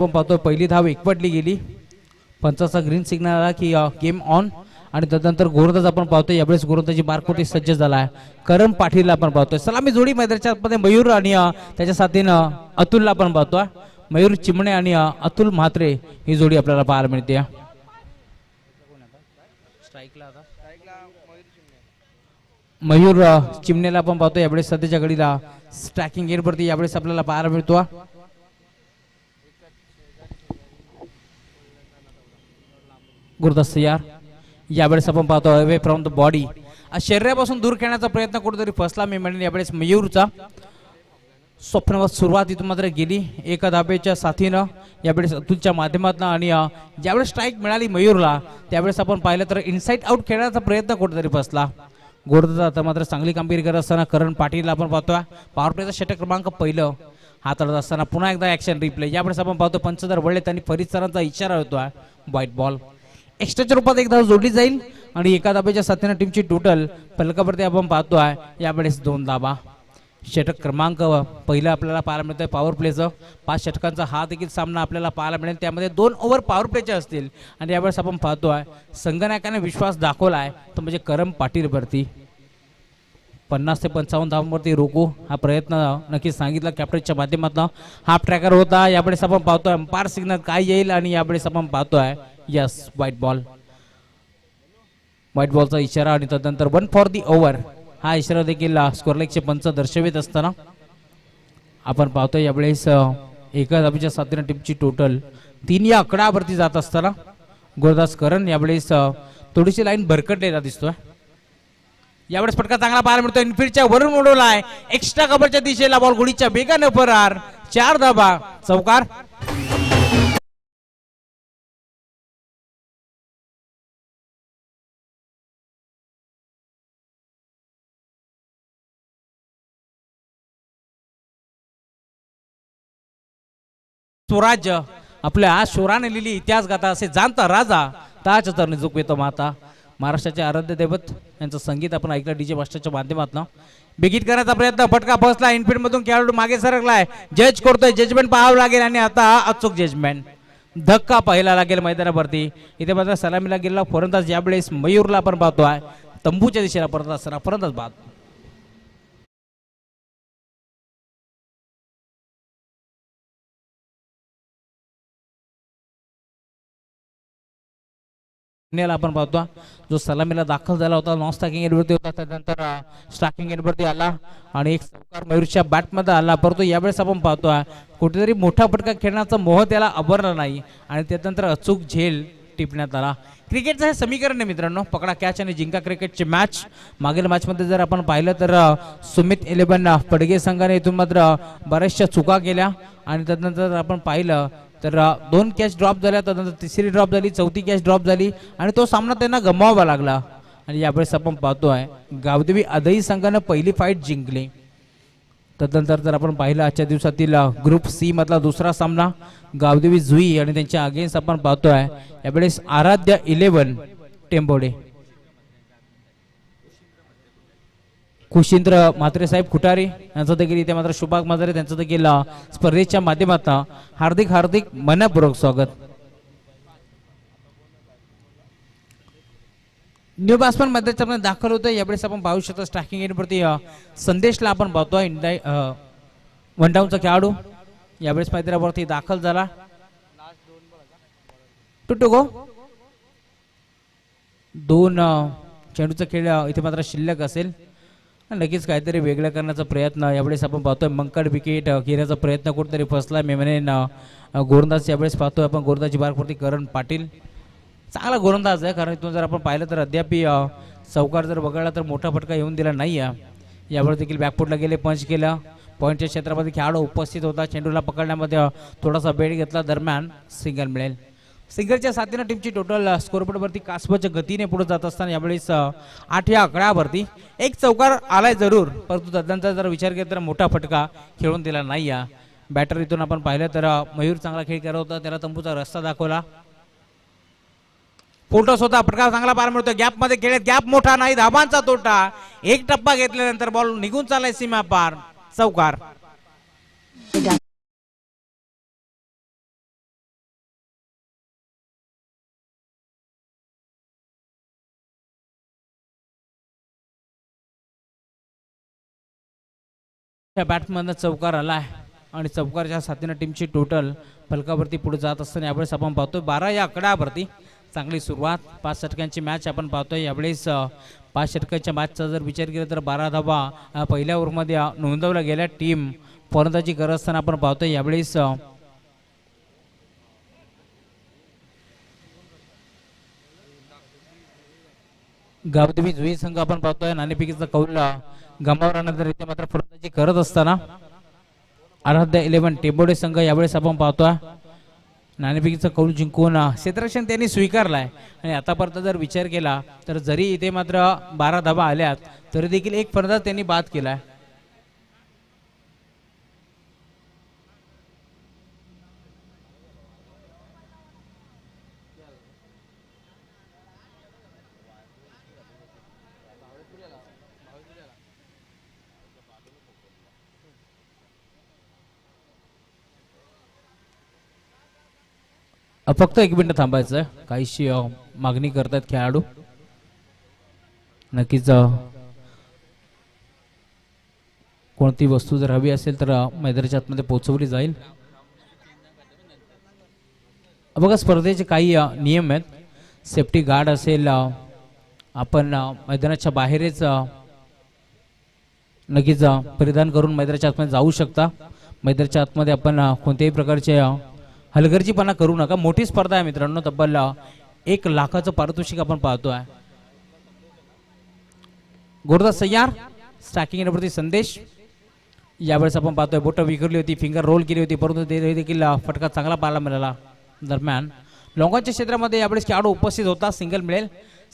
आपण पाहतोय पहिली धाव एकवटली गेली, पंचाचा ग्रीन सिग्नल आला की गेम ऑन. आणि त्यानंतर गोलंदाज आपण पाहतोय यावेळेस गोलंदाजी बारकोटी सज्ज झाला आहे. करण पाटीलला आपण पाहतोय. सलामी जोडी मैदानाच्या मध्ये मयूर आणि त्याच्या साथीनं अतुलला आपण पाहतोय. मयूर चिमणे आणि अतुल म्हात्रे ही जोडी आपल्याला पाहायला मिळते. मयूर चिमणेला आपण पाहतोय यावेळेस सध्याच्या घडीला स्ट्रायकिंग गेटवरती यावेळेस आपल्याला पाहायला मिळतो. गुरुदास यार यावेळेस आपण पाहतो अवे फ्रॉम द बॉडी, शरीरापासून दूर खेळण्याचा प्रयत्न कुठेतरी फसला मी म्हणेन यावेळेस मयूरचा. स्वप्नवत सुरुवात इथून मात्र गेली एका धाब्याच्या साथीनं यावेळेस अतुलच्या माध्यमातून. आणि ज्यावेळेस स्ट्राईक मिळाली मयूरला त्यावेळेस आपण पाहिलं तर इनसाइड आउट खेळण्याचा प्रयत्न कुठेतरी फसला. गोरदादा आता मात्र चांगली कामगिरी करत असताना करण पाटीलला आपण पाहतोय. पॉवर प्लेचा षटक क्रमांक पहिलं हाताळत असताना पुन्हा एकदा ऍक्शन रिप्ले. यावेळेस आपण पाहतो पंचदार वळले त्यांनी फरीद सरांचा इशारा होतोय व्हाईट बॉल. एक्स्ट्राच्या रूपात एक धाव जोडली जाईल आणि एका धाब्याच्या साथीनं टीमची टोटल फलकावरती आपण पाहतोय यावेळेस 2 धाबा. षटक क्रमांक पहिलं आपल्याला पाहायला मिळतंय पॉवर प्लेचं. 5 षटकांचा हा देखील सामना आपल्याला पाहायला मिळेल, त्यामध्ये 2 ओव्हर पॉवर प्लेचे असतील. आणि यावेळेस आपण पाहतोय संगनायकाने विश्वास दाखवलाय तो म्हणजे करण पाटीलवरती. 50 ते 55 धावांवरती रोखू हा प्रयत्न नक्कीच सांगितला कॅप्टनच्या माध्यमातून. हाफ ट्रॅकर होता. यावेळेस आपण पाहतोय अंपायर सिग्नल काय येईल आणि यावेळेस आपण पाहतोय यस व्हाईट बॉल. व्हाईट बॉलचा इशारा आणि त्यानंतर 1 फॉर दी ओव्हर हा इशारा देखील स्कोरलेगचे पंच दर्शवित असताना आपण पाहतोय यावेळेस एका धाबीच्या साथीनं टीमची टोटल 3 या आकडावरती जात असताना गुरुदास करण यावेळेस थोडीशी लाईन भरकटलेला दिसतोय. यावेळेस फटका चांगला पाहायला मिळतोय. इनफिल्डच्या वरून उडवलाय एक्स्ट्रा कव्हरच्या दिशेला बॉल गुडीच्या बेगाने फरार. 4 धाबा चौकार. स्वराज्य आपल्या आज शोराने लिहिली इतिहास गाथा असे जाणता राजा ताज चरणी झुकवितो माता. महाराष्ट्राचे आराध्य दैवत यांचं संगीत आपण ऐकलं डीजे मास्टरच्या माध्यमातून. बिगिट करण्याचा प्रयत्न फटका फसला. इनफिल्ड मधून खेळाडू मागे सरकलाय. जज करतोय. जजमेंट पाहावं लागेल आणि आता अचूक जजमेंट. धक्का पाहायला लागेल मैदानावरती. इथे मात्र सलामीला गेलेला फलंदाज यावेळेस मयूरला आपण पाहतोय तंबूच्या दिशेला परत असताना फलंदाज बाद. आपण पाहतो जो सलामीला दाखल झाला होता नॉन स्ट्रायकिंग एंडवरती होता, त्यानंतर स्ट्रायकिंग एंडवरती आला आणि एक चौकार मयूरच्या बॅटमध्ये आला. परंतु यावेळेस आपण पाहतोय कुठेतरी मोठा फटका खेळण्याचा मोह त्याला अभरला नाही आणि त्यानंतर अचूक झेल टिपण्यात आला. क्रिकेटचं हे समीकरण आहे मित्रांनो, पकडा कॅच आणि जिंका क्रिकेटची मॅच. मागील मॅचमध्ये जर आपण पाहिलं तर सुमित 11 पडगे संघाने इथून मात्र बऱ्याचशा चुका केल्या आणि त्यानंतर आपण पाहिलं तर 2 कॅच ड्रॉप झाल्या, त्यानंतर तिसरी ड्रॉप झाली, चौथी कॅच ड्रॉप झाली आणि तो सामना त्यांना गमवावा लागला. आणि यावेळेस आपण पाहतोय गावदेवी आदई संघानं पहिली फाईट जिंकली. त्यानंतर जर आपण पाहिलं आजच्या दिवसातील ग्रुप सी मधला दुसरा सामना गावदेवी जुई आणि त्यांच्या अगेन्स्ट आपण पाहतोय यावेळेस आराध्य 11 टेंबोडे. कुशिंद्र म्हात्रे साहेब खुटारी यांचं देखील इथे मात्र शुभाग माजरे त्यांचं देखील स्पर्धेच्या माध्यमातून हार्दिक हार्दिक मनपूर्वक स्वागत. न्यू बॅट्समन मध्ये दाखल होतं. यावेळेस आपण पाहू शकतो स्ट्रायकिंग एंडवरती संदेशला आपण पाहतोय वन डाऊनचा खेळाडू यावेळेस मैदानावरती दाखल झाला. टू गो 2 चेंडूचा खेळ इथे मात्र शिल्लक असेल. नक्कीच काहीतरी वेगळं करण्याचा प्रयत्न यावेळेस आपण पाहतोय. मंकड विकेट घेण्याचा प्रयत्न कुठेतरी फसला मी म्हणेन गोलंदाज यावेळेस पाहतोय आपण गोलंदाजी बारवरती करण पाटील. चांगला गोलंदाज आहे कारण इथून जर आपण पाहिलं तर अद्याप चौकार जर वगळला तर मोठा फटका येऊन दिला नाही आहे. यावेळेस देखील बॅकफुटला गेले, पंच केलं. पॉईंटच्या क्षेत्रामध्ये खेळाडू उपस्थित होता. चेंडूला पकडण्यामध्ये थोडासा बेड घेतला, दरम्यान सिंगल मिळेल. सिंगलच्या साथीनं टीमची टोटल स्कोरबोर्डवरती कासवाच्या गतीने पुढे जात असताना यावेळेस 8 या आकड्यावरती एक चौकार आलाय जरूर, परंतु तदनंतर जर विचार केला तर मोठा फटका खेळून दिला नाही. बॅटर इथून आपण पाहिलं तर मयूर चांगला खेळ करत होता, त्याला तंबूचा रस्ता दाखवला. फोटोस होता, फटका चांगला पार मिळतो. गॅप मध्ये खेळत, गॅप मोठा नाही, धाबांचा तोटा. एक टप्पा घेतल्यानंतर बॉल निघून चाललाय सीमा पार, चौकार. त्या बॅट्समॅनला चौकार आलाय आणि चौकारच्या साथीनं टीमची टोटल फलकावरती पुढे जात असताना यावेळेस आपण पाहतोय 12 या आकड्यावरती चांगली सुरुवात 5 षटकांची मॅच आपण पाहतोय यावेळेस 5 षटकांच्या मॅचचा जर विचार केला तर 12 धावा पहिल्या ओव्हरमध्ये नोंदवल्या गेल्या. टीम फलंदाजी करत असताना आपण पाहतोय यावेळेस गावदेवी जुई संघ आपण पाहतोय नाणेफेकीचा कौल गमावल्यानंतर इथे मात्र फलंदाजी करत असताना आराध्य 11 टेंबोडे संघ यावेळेस आपण पाहतोय नाणेफेकीचा कौल जिंकून क्षेत्ररक्षण त्यांनी स्वीकारलाय आणि आतापर्यंत जर विचार केला तर जरी इथे मात्र 12 धावा आल्यात तरी देखील एक फलंदाज त्यांनी बाद केलाय. फक्त 1 मिनिट थांबायचं काहीशी मागणी करतात खेळाडू. नक्कीच कोणती वस्तू जर हवी असेल तर मैदानाच्या आतमध्ये पोहोचवली जाईल. बघा स्पर्धेचे काही नियम आहेत. सेफ्टी गार्ड असेल आपण मैदानाच्या बाहेरच नक्कीच परिधान करून मैदानाच्या आतमध्ये जाऊ शकता. मैदानाच्या आतमध्ये आपण कोणत्याही प्रकारचे हलगर्जीपणा करू नका. मोठी स्पर्धा आहे मित्रांनो. तब्बल 1 लाखाचं पारितोषिक आपण पाहतोय. गोरदास सय्यार स्ट्रायकिंग एंडवरती संदेश यावेळेस आपण पाहतोय बोट विखरली होती फिंगर रोल केली होती परंतु ते देखील फटका चांगला पाहायला मिळाला. दरम्यान लॉंगॉनच्या क्षेत्रामध्ये यावेळेस खेळाडू उपस्थित होता. सिंगल मिळेल.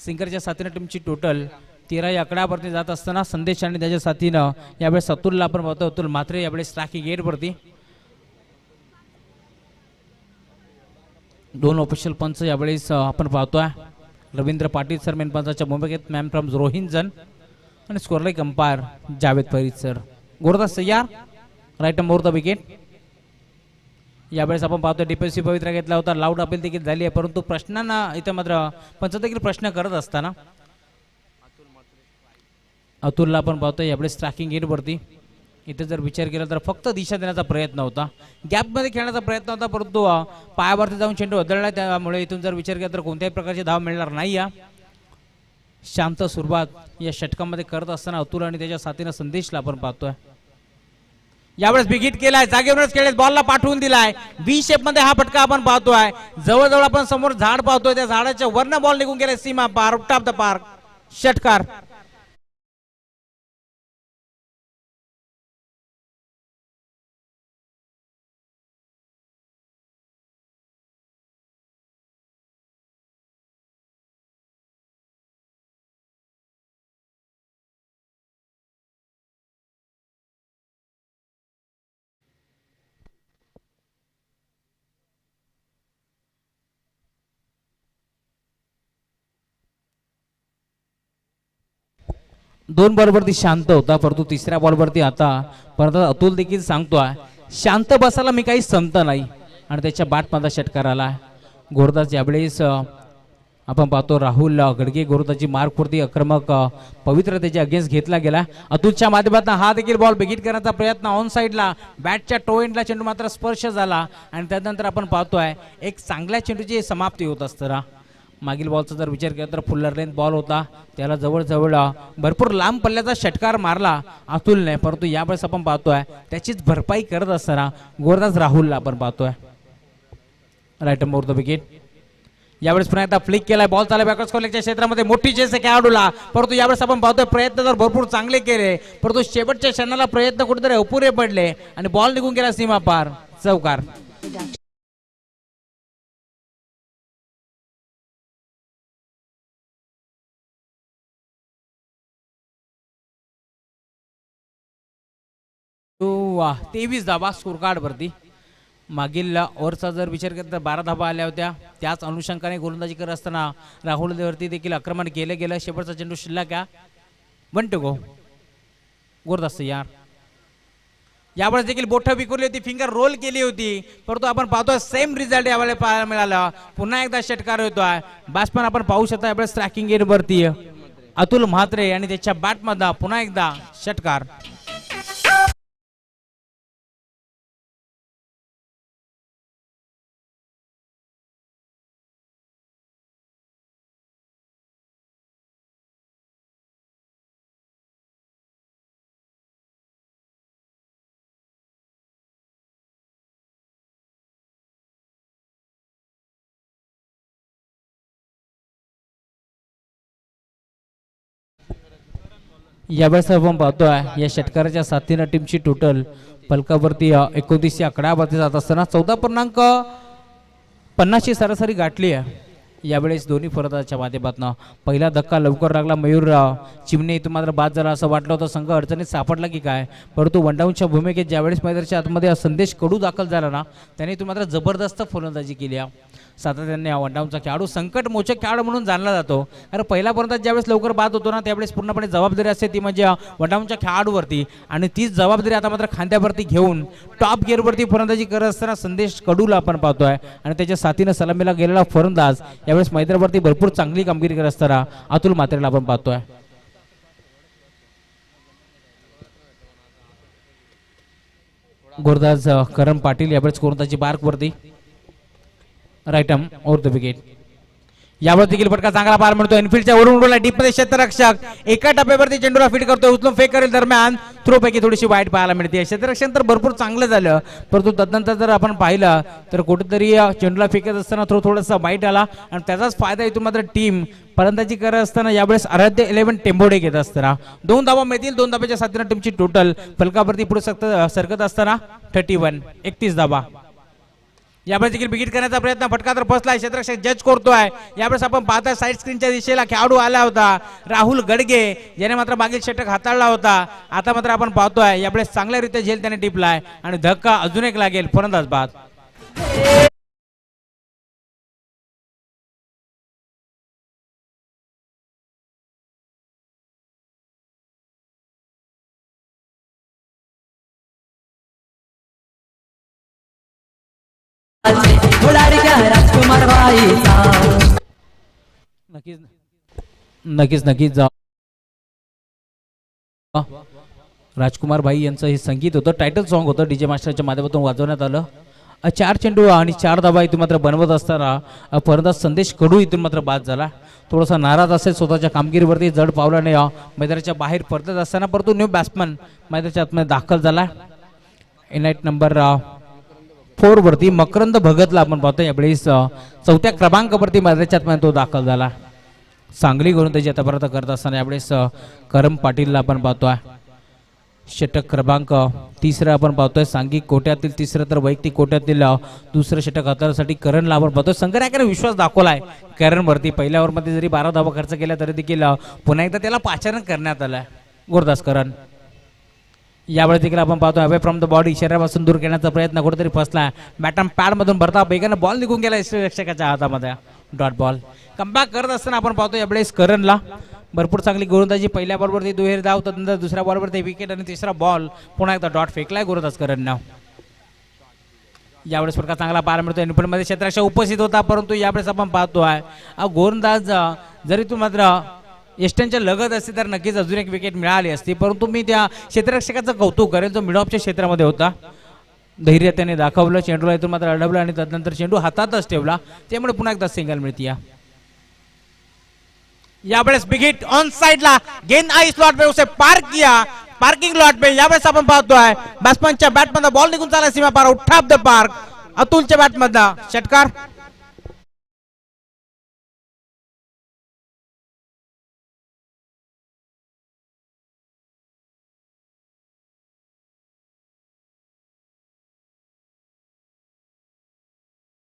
सिंगलच्या साथीनं टीमची टोटल 13 या आकड्यावरती जात असताना संदेश आणि त्याच्या साथीनं यावेळेस अतुलला आपण पाहतोय. अतुल मात्रे यावेळेस स्ट्रायकिंग एंडवरती. 2 ऑफिशियल पंच यावेळेस आपण पाहतोय. रवींद्र पाटील सर मेन पंचाच्या भूमिकेत मॅन फ्रॉम रोहिंजन आणि स्कोरलाईक अंपायर जावेद फरीद सर. गोरदास सय्यार राईट नंबर द विकेट. यावेळेस आपण पाहतोय डिफेन्सिव्ह पवित्रा घेतला होता. लाऊड अपील देखील झाली आहे परंतु प्रश्नांना इथे मात्र पंच देखील प्रश्न करत असताना अतुलला आपण पाहतोय यावेळेस स्ट्रायकिंग एंडवरती. इथे जर विचार केला तर फक्त दिशा देण्याचा प्रयत्न होता. गॅपमध्ये खेळण्याचा प्रयत्न होता परंतु पायावरती जाऊन चेंडू बदलला त्यामुळे इथून जर विचार केला तर कोणत्याही प्रकारची धाव मिळणार नाही. शांत सुरुवात या षटकामध्ये करत असताना अतुल आणि त्याच्या साथीनं संदेशला आपण पाहतोय. यावेळेस बिग हिट केलाय. जागेवरच खेळत बॉलला पाठवून दिलाय. व्ही शेप मध्ये हा फटका आपण पाहतोय. जवळजवळ आपण समोर झाड पाहतोय. त्या झाडाच्या वरनं बॉल निघून गेलाय सीमा पार आउट ऑफ द पार्क. षटकार. दोन बॉलवरती शांत होता परंतु तिसऱ्या बॉलवरती आता परत अतुल देखील सांगतोय शांत बसायला मी काही संत नाही आणि त्याच्या बॅटमध्ये षटकार आला. गोरदास यावेळेस आपण पाहतो राहुल गडगे गोरदाची मार्कवरती आक्रमक पवित्र त्याच्या अगेन्स्ट घेतला गेला. अतुलच्या माध्यमातून हा देखील बॉल बिगिट करण्याचा प्रयत्न ऑन साईडला बॅटच्या टो एंडला चेंडू मात्र स्पर्श झाला आणि त्यानंतर आपण पाहतोय एक चांगल्या चेंडूची समाप्ती होत असताना मागील बॉलचा जर विचार केला तर फुल्लर लेंथ बॉल होता. त्याला जवळजवळ भरपूर लांब पल्ल्याचा षटकार मारला अतुलने परंतु यावेळेस आपण पाहतोय त्याचीच भरपाई करत असताना गोरदास राहुलला आपण पाहतोय राईट नंबर द विकेट. यावेळेस पुन्हा एकदा फ्लिक केलाय. बॉल चालला बॅकवर्ड स्कोरलेगच्या क्षेत्रामध्ये मोठी चेस आहे खेळाडूला परंतु यावेळेस आपण पाहतोय प्रयत्न तर भरपूर चांगले केले परंतु शेवटच्या क्षणाला प्रयत्न कुठेतरी अपुरे पडले आणि बॉल निघून गेला सीमा पार. चौकार. तो 23 धावा स्कोर कार्ड वरती. मागील ओव्हरचा जर विचार केला तर 12 धावा आल्या होत्या. त्याच अनुषंगाने गोलंदाजी करत असताना राहुल वरती देखील आक्रमण केले गेलं. शेवटचा चेंडू शिल्लक आहे. 1 to go. गोरदास यार यावेळेस देखील बोट विखुरली होती फिंगर रोल केली होती परंतु आपण पाहतोय सेम रिझल्ट यावेळेस पाहायला मिळाला. पुन्हा एकदा षटकार होतोय. बॅट्समन आपण पाहू शकता यावेळेस ट्रॅकिंग एंड वरती अतुल म्हात्रे आणि त्याच्या बॅटमध्ये पुन्हा एकदा षटकार. यावेळेस आपण पाहतोय या षटकाराच्या साथीनं टीमची टोटल फलकावरती 29 या आकड्यावरती जात असताना 14.50 ची सरासरी गाठली आहे. यावेळेस दोन्ही फलंदाजांच्या माध्यमातून पहिला धक्का लवकर लागला. मयूर चिमणे इथून मात्र बाद झाला असं वाटलं होतं, संघ अडचणीत सापडला की काय, परंतु वनडाऊनच्या भूमिकेत ज्यावेळेस मैदानाच्या आतमध्ये संदेश कडू दाखल झाला ना, त्याने इथून मात्र जबरदस्त फलंदाजी केली आहे. सातत्याने वनडाऊनचा खेळाडू संकटमोचक खेळाडू म्हणून जाणला जातो. कारण पहिला फलंदाज ज्यावेळेस लवकर बाद होतो ना, त्यावेळेस पूर्णपणे जबाबदारी असते ती म्हणजे वनडाऊनच्या खेळाडूवरती, आणि तीच जबाबदारी आता मात्र खांद्यावरती घेऊन टॉप गिअरवरती फलंदाजी करत असताना संदेश कडूला आपण पाहतोय, आणि त्याच्या साथीनं सलामीला गेलेला फलंदाज यावेळेस मैदानावरती भरपूर चांगली कामगिरी करत असताना अतुल मात्रेला आपण पाहतोय. गोरदाज करण पाटील यावेळेस कोणताची बार्कवरती right arm over the wicket. यावर देखील फटका चांगला पार मिळतो. इनफिल्डच्या वरून उडवला डीप मध्ये क्षेत्ररक्षक एका टप्प्यावरती चेंडूला फीट करतोय, उचलून फेक करेल दरम्यान थ्रो पैकी थोडीशी वाईट पाहायला मिळते. क्षेत्ररक्षण तर भरपूर चांगलं झालं, परंतु तदनंतर जर आपण पाहिलं तर कुठेतरी चेंडूला फेकत असताना थ्रो थोडासा वाईट आला, आणि त्याचाच फायदा इथून मात्र टीम फलंदाजी करत असताना यावेळेस आराध्य 11 टेंबोडे घेत असताना 2 धावा मिळतील. 2 धाब्याच्या साथीनं टीमची टोटल फलकावरती पुढे सरकत असताना 31 धावा. यावेळेस देखील बिगिट करण्याचा प्रयत्न, फटका तर फसलाय, क्षेत्ररक्षक जज करतोय. यावेळेस आपण पाहताय साईड स्क्रीनच्या दिशेला खेळाडू आला होता राहुल गडगे, ज्याने मात्र मागील षटक हाताळला होता. आता मात्र आपण पाहतोय यावेळेस चांगल्यारीत्या झेल त्याने टिपलाय, आणि धक्का अजून एक लागेल, फलंदाज बाद. नक्कीच जा राजकुमार भाई यांचं हे संगीत होतं, टायटल सॉन्ग होतं, डीजे मास्टरच्या माध्यमातून वाजवण्यात आलं. 4 चेंडू आणि 4 धावा इथून मात्र बनवत असताना फलंदाज संदेश कडू इथून मात्र बाद झाला. थोडासा नाराज असेल स्वतःच्या कामगिरीवरती, जड पावलाने मैदानाच्या बाहेर परतत असताना, परंतु न्यू बॅट्समन मैदानाच्या आतमध्ये दाखल झाला. इनाईट नंबर 4 वरती मकरंद भगतला आपण पाहतो. यावेळेस 4थ्या क्रमांकावरती मैदानाच्या आतमध्ये तो दाखल झाला. चांगली गोलंदाजी आतापर्यंत करत असताना यावेळेस करम पाटीलला आपण पाहतोय. षटक क्रमांक 3 आपण पाहतोय. सांघिक कोट्यातील 3 तर वैयक्तिक कोट्यातील 2रं षटक हाताळण्यासाठी करणला आपण पाहतोय. संघनायकाने विश्वास दाखवलाय करणवरती. पहिल्या ओव्हरमध्ये जरी 12 धावा खर्च केल्या तरी देखील पुन्हा एकदा त्याला पाचारण करण्यात आलंय. गोरदास करण यावेळेस देखील आपण पाहतो अवे फ्रॉम द बॉडी, शरीरापासून दूर करण्याचा प्रयत्न कुठेतरी फसला. बॅटम पॅड मधून भरता वेगाने बॉल निघून गेला रक्षकाच्या हातामध्ये, डॉट बॉल. कमबॅक करत असताना आपण पाहतो यावेळेस करणला भरपूर चांगली गोलंदाजी. पहिल्या बॉलवरती दुहेरी धाव, त्यानंतर दुसऱ्या बॉलवरती विकेट, आणि तिसरा बॉल पुन्हा एकदा डॉट फेकलाय गोलंदाज करणनं. यावेळेस फटका चांगला पार मिळतो. इनफिल्डमध्ये क्षेत्ररक्षक उपस्थित होता, परंतु यावेळेस आपण पाहतो आहे गोलंदाज जरी तू मात्र एस्टनच्या लगत असते तर नक्कीच अजून एक विकेट मिळाली असती, परंतु मी त्या क्षेत्ररक्षकाचं कौतुक करेन जो मिडऑफच्या क्षेत्रामध्ये होता. धैर्य त्याने दाखवलं, चेंडूला इथून मात्र अडवलं, आणि त्यानंतर चेंडू हातातच ठेवला, त्यामुळे पुन्हा एकदा सिंगल मिळते. यावेळेस बिग हिट ऑन साइडला, गेंद आई स्लॉट पे उसे पार किया, पार्किंग लॉट पे. यावेळेस आपण पाहतोय बॅट्समनच्या बॅटमधून बॉल निघून चालला सीमा पार, आउट ऑफ द पार्क. अतुलच्या बॅटमधून षटकार.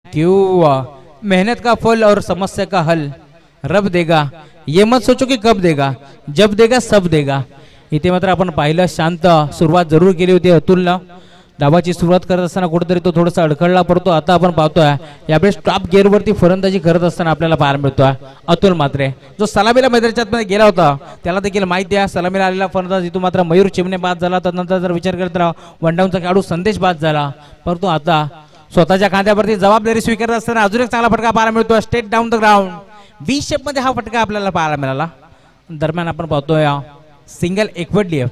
क्यों मेहनत का फल और समस्या का हल रब देगा, ये मत सोचो की कब देगा, जब देगा सब देगा. इथे मात्र आपण पाहिलं शांत सुरुवात जरूर केली होती अतुलनं. डावाची सुरुवात करत असताना कुठेतरी तो थोडासा अडखळला, परंतु आता आपण पाहतोय यावेळेस टॉप गिअरवरती फलंदाजी करत असताना आपल्याला पाहायला मिळतोय अतुल मात्रे, जो सलामीला मैदानाच्या गेला होता. त्याला देखील माहिती आहे सलामीला आलेला फलंदाज इथून मात्र मयूर चिमणे बाद झाला. त्यानंतर जर विचार केला तर वनडाऊनचा खेळाडू संदेश बाद झाला, परंतु आता स्वतःच्या खांद्यावरती जबाबदारी स्वीकारत असताना अजून एक चांगला फटका पाहायला मिळतो. State down the ground V shape मध्ये हा फटका आपल्याला पाहायला मिळाला. दरम्यान आपण पाहतोय सिंगल एकवटली,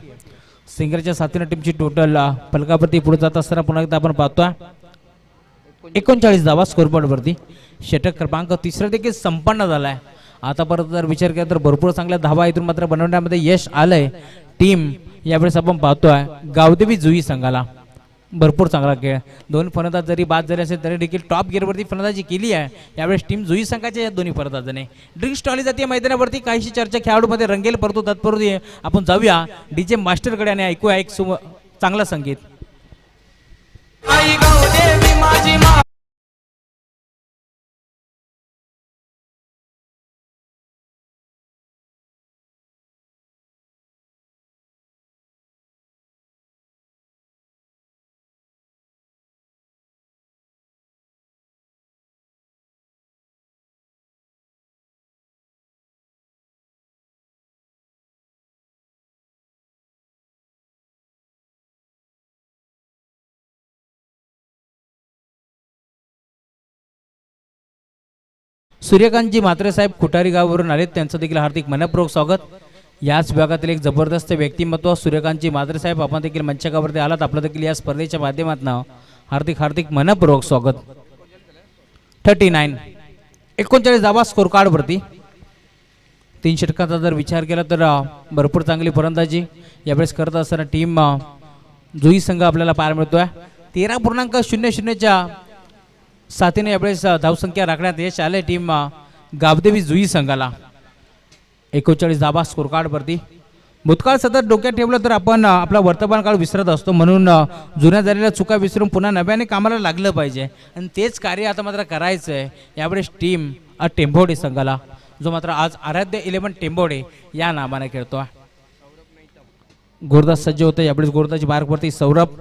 सिंगलच्या साथीने टीमची टोटल फलकावरती पुढे जात असताना पुन्हा एकदा आपण पाहतोय 39 धावा स्कोरबोर्ड वरती. षटक क्रमांक 3 देखील संपन्न झालाय. आतापर्यंत जर विचार केला तर भरपूर चांगल्या धावा इथून मात्र बनवण्यामध्ये यश आलंय टीम. यावेळेस आपण पाहतोय गावदेवी जुई संघाला. भरपूर चांगला खेळ. दोन फलंदाज जरी बाद झाले असेल तरी देखील टॉप गिअरवरती फलंदाजी केली आहे यावेळेस टीम जुई संघाच्या या दोन्ही फलंदाजाने. ड्रिंक्स टॉली जाते मैदानावरती. काहीशी चर्चा खेळाडूमध्ये रंगेल, परंतु तत्पूर्वी आपण जाऊया डीजे मास्टरकडे आणि ऐकूया एक चांगलं संगीत. सूर्यकांतजी म्हात्रे साहेब खुटारी गावावरून आलेत, त्यांचं देखील हार्दिक मनपूर्वक स्वागत. याच विभागातील एक जबरदस्त व्यक्तिमत्व सूर्यकांतजी म्हात्रे साहेब, आपण देखील मंचावरती आलात. आपलं देखील या स्पर्धेच्या माध्यमातून हार्दिक हार्दिक मनपूर्वक स्वागत. 39 धावा स्कोर कार्डवरती. 3 षटकांचा जर विचार केला तर भरपूर चांगली फलंदाजी यावेळेस करत असताना टीम जुई संघ आपल्याला पाहायला मिळतोय. 13.00च्या साथीने यावेळेस धावसंख्या राखण्यात यश आले टीम गावदेवी जुई संघाला. 39 धावा स्कोर कार्डवरती. भूतकाळ सतत डोक्यात ठेवलं तर आपण आपला वर्तमान काळ विसरत असतो, म्हणून जुन्या झालेल्या चुका विसरून पुन्हा नव्याने कामाला लागलं पाहिजे आणि तेच कार्य आता मात्र करायचं आहे यावेळेस टीम टेंभोडे संघाला, जो मात्र आज आराध्य 11 टेंभोडे या नावाने खेळतो. गोरदास सज्ज होते यावेळेस. गोरदाची मार्कवरती सौरभ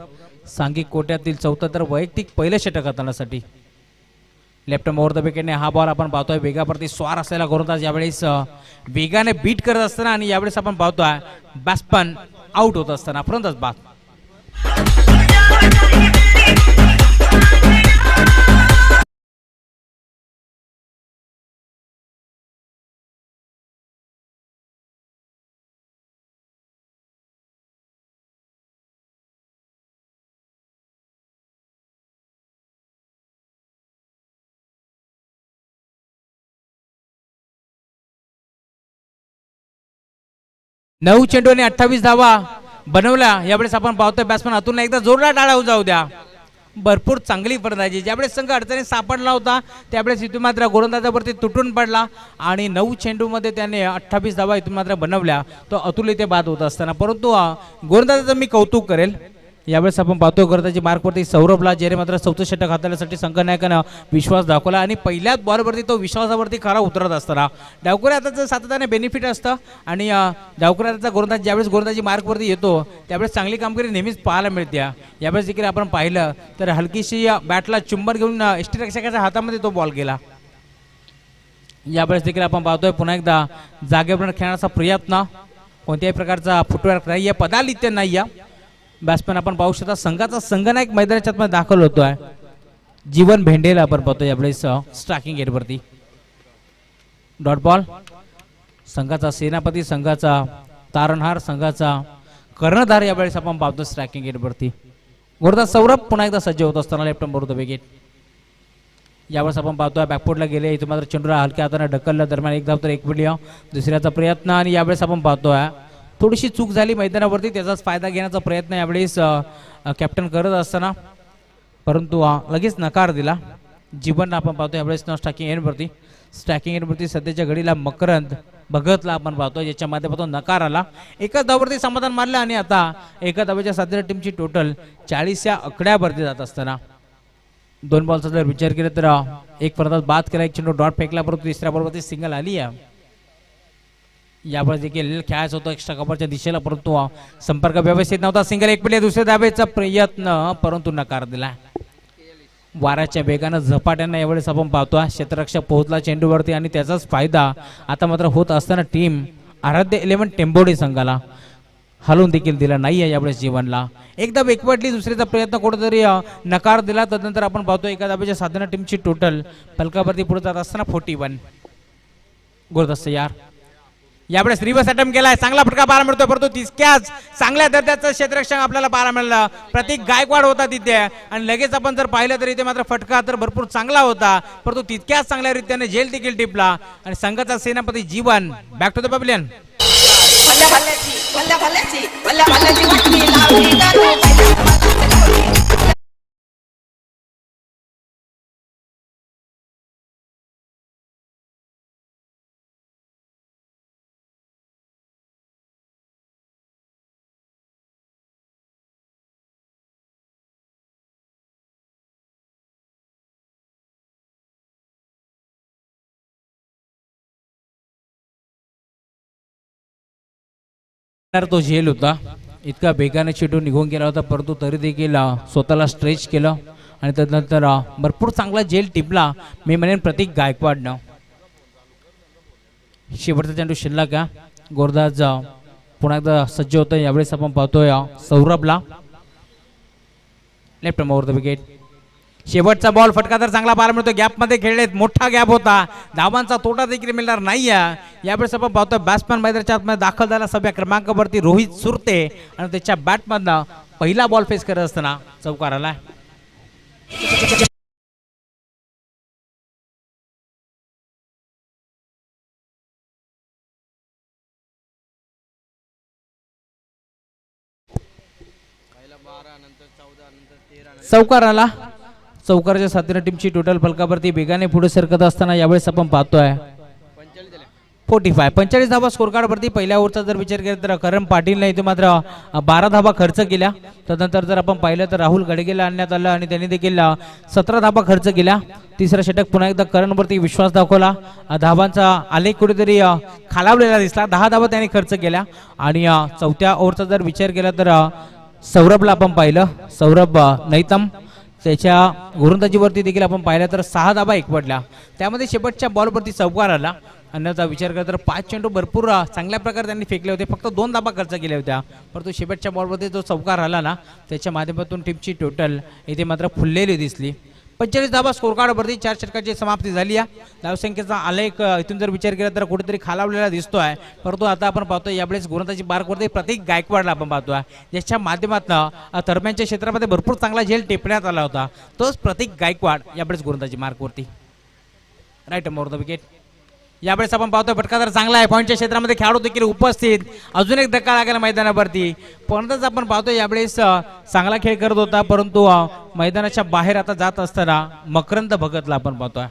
सांघिक कोट्यातील 74 वैयक्तिक पहिलं षटक हाताळण्यासाठी. लेफ्ट ओव्हर द विकेटने हा बॉल आपण पाहतोय. वेगावरती स्वार असलेला गोलंदाज यावेळेस वेगाने बीट करत असताना आणि यावेळेस आपण पाहतोय बॅट्समन आउट होत असताना फलंदाज बाद. नऊ चेंडू आणि 28 धावा बनवल्या यावेळेस आपण पाहतोय. बॅट्समन आतून एकदा जोरदार डाळा जाऊ द्या. भरपूर चांगली फलंदाजी. ज्यावेळेस संघ अडचणीत सापडला होता त्यावेळेस इथून मात्र गोलंदाजावरती तुटून पडला आणि 9 चेंडूमध्ये त्याने 28 धावा इथून मात्र बनवल्या. तो अतुल इथे बाद होत असताना, परंतु गोलंदाजाचं मी कौतुक करेल. यावेळेस आपण पाहतो गोलंदाजी मार्कवरती सौरभला, ज्याने मात्र 4थं षटक हाताळण्यासाठी संघनायकानं विश्वास दाखवला आणि पहिल्याच बॉलवरती तो विश्वासावरती खरा उतरत असताना डावखुरी हाताचं सातत्याने बेनिफिट असतं आणि डावखुरी हाताचा गोलंदाज ज्यावेळेस गोलंदाजी मार्कवरती येतो त्यावेळेस चांगली कामगिरी नेहमीच पाहायला मिळते. यावेळेस देखील आपण पाहिलं तर हलकीशी बॅटला चुंबन घेऊन यष्टीरक्षकाच्या हातामध्ये तो बॉल गेला. यावेळेस देखील आपण पाहतोय पुन्हा एकदा जागेवर खेळण्याचा प्रयत्न, कोणत्याही प्रकारचा फुटवर्क नाही आहे, पदालित्य नाही आहे. बॅट्समॅन आपण पाहू शकता संघाचा संघनायक मैदानाच्या आतमध्ये दाखल होतोय. जीवन भेंडेला आपण पाहतो यावेळेस स्ट्रायकिंग एंडवरती. Dot ball. संघाचा सेनापती, संघाचा तारणहार, संघाचा कर्णधार यावेळेस आपण पाहतो स्ट्रायकिंग एंडवरती. गोलंदाज सौरभ पुन्हा एकदा सज्ज होत असताना लेफ्ट ओव्हर द विकेट. यावेळेस आपण पाहतोय बॅकफुटला गेले, इथं मात्र चेंडूला हलक्या हाताने ढकललं. दरम्यान एक धाव तर एक विडी, दुसऱ्याचा प्रयत्न आणि यावेळेस आपण पाहतोय थोडीशी चूक झाली मैदानावरती, त्याचाच फायदा घेण्याचा प्रयत्न यावेळेस कॅप्टन करत असताना, परंतु लगेच नकार दिला. जीवन आपण पाहतो यावेळेस स्ट्रायकिंग एंडवरती. स्ट्रायकिंग एंडवरती सध्याच्या घडीला मकरंद भगतला आपण पाहतो, याच्या माध्यमातून नकार आला. एकाच धाववरती समाधान मारलं आणि आता एका धावेच्या साध्या टीमची टोटल 40 या आकड्यावरती जात असताना 2 बॉलचा जर विचार केला तर एक फलंदाज बाद केला, एक चेंडू डॉट फेकला, परंतु तिसऱ्या बॉलवरती सिंगल आली आहे. यावर देखील खेळायचं होतं एक्स्ट्रा कव्हरच्या दिशेला, परंतु संपर्क व्यवस्थित नव्हता. सिंगल एक प्ले, दुसऱ्या धावेचा प्रयत्न, परंतु नकार दिला. वाऱ्याच्या वेगानं झपाट्यानं यावेळेस आपण पाहतो क्षेत्ररक्षक पोहोचला चेंडूवरती आणि त्याचाच फायदा आता मात्र होत असताना टीम आराध्य 11 टेंभोडे संघाला हलवून देखील दिला नाही आहे. यावेळेस जीवनला एकदा एकवटली, दुसरीचा प्रयत्न कुठेतरी नकार दिला. तदनंतर आपण पाहतो एका धावेच्या साधना टीमची टोटल फलकावरती पुढे जात असताना 41. गुरदस्त यार यावेळेस रिव्हर्स अटेम्प्ट केलाय, चांगला फटका पाहायला मिळतोय, परंतु तितक्याच चांगल्या दर्जाचं क्षेत्ररक्षक आपल्याला पाहायला मिळालं. प्रतीक गायकवाड होता तिथे आणि लगेच आपण जर पाहिलं तर इथे मात्र फटका तर भरपूर चांगला होता, परंतु तितक्याच चांगल्या रीतीने झेल देखील टिपला आणि संघाचा सेनापती जीवन बॅक टू द पॅव्हिलियन. भल्या भल्याची वाटणी लावली तो झेल होता, इतका वेगाने चेंडू निघून गेला होता, परंतु तरी देखील स्वतःला स्ट्रेच केलं आणि त्यानंतर भरपूर चांगला झेल टिपला मी म्हणेन प्रतीक गायकवाडनं. शेवटचा चेंडू शिल्लक आहे. गोरदाज पुन्हा एकदा सज्ज होतं. यावेळेस आपण पाहतोय सौरभला लेफ्ट ओव्हर द विकेट. शेवटचा बॉल फटका तर चांगला पाहायला मिळतो. गॅपमध्ये खेळलेत, मोठा गॅप होता, धावांचा तोटा देखील मिळणार नाही आहे. यावेळेस आपण पाहतोय बॅट्समॅन मैदानाच्या आतमध्ये दाखल झाला 6व्या क्रमांकावरती रोहित सुरते आणि त्याच्या बॅटमधनं पहिला बॉल फेस करत असताना चौकार आला. चौकार आला. चौकाराच्या साथीने टीमची टोटल फलकावरती वेगाने पुढे सरकत असताना यावेळेस आपण पाहतोय 45 धावा स्कोर कार्ड वरती. पहिल्या ओव्हरचा जर विचार केला तर करण पाटीलने इथे मात्र 12 धावा खर्च केल्या. त्यानंतर जर आपण पाहिलं तर राहुल गडगेला आणण्यात आलं आणि त्यांनी देखील 17 धावा खर्च केल्या. तिसरा षटक पुन्हा एकदा करणवरती विश्वास दाखवला. धावांचा आलेख कुठेतरी खालावलेला दिसला. 10 धावा त्यांनी खर्च केल्या आणि चौथ्या ओव्हरचा जर विचार केला तर सौरभला आपण पाहिलं, सौरभ नैतम त्याच्या गोलंदाजीवरती देखील आपण पाहिलं तर 6 धावा एकवटल्या. त्यामध्ये शेवटच्या बॉलवरती चौकार आला. अन्यथा विचार केला तर 5 चेंडू भरपूर चांगल्या प्रकारे त्यांनी फेकले होते, फक्त 2 धावा खर्च केल्या होत्या, परंतु शेवटच्या बॉलवरती जो चौकार आला ना त्याच्या माध्यमातून टीमची टोटल इथे मात्र फुललेली दिसली. 45 धावा स्कोर कार्डवरती 4 षटकाची समाप्ती झाली आहे. धावसंख्येचा आलेख इथून जर विचार केला तर कुठेतरी खालावलेला दिसतोय, परंतु आता आपण पाहतोय यावेळेस गोलंदाजी मार्कवरती प्रतीक गायकवाडला आपण पाहतोय, ज्याच्या माध्यमातून दरम्यानच्या क्षेत्रामध्ये भरपूर चांगला झेल टिपण्यात आला होता. तोच प्रतीक गायकवाड यावेळेस गोलंदाजी मार्कवरती राईट ओव्हर द विकेट. यावेळेस आपण पाहतोय फटका चांगला आहे. पॉईंटच्या क्षेत्रामध्ये खेळाडू देखील उपस्थित. अजून एक धक्का लागेल मैदानावरती. परंतुच आपण पाहतोय यावेळेस चांगला खेळ करत होता, परंतु मैदानाच्या बाहेर आता जात असताना मकरंद भगतला आपण पाहतोय.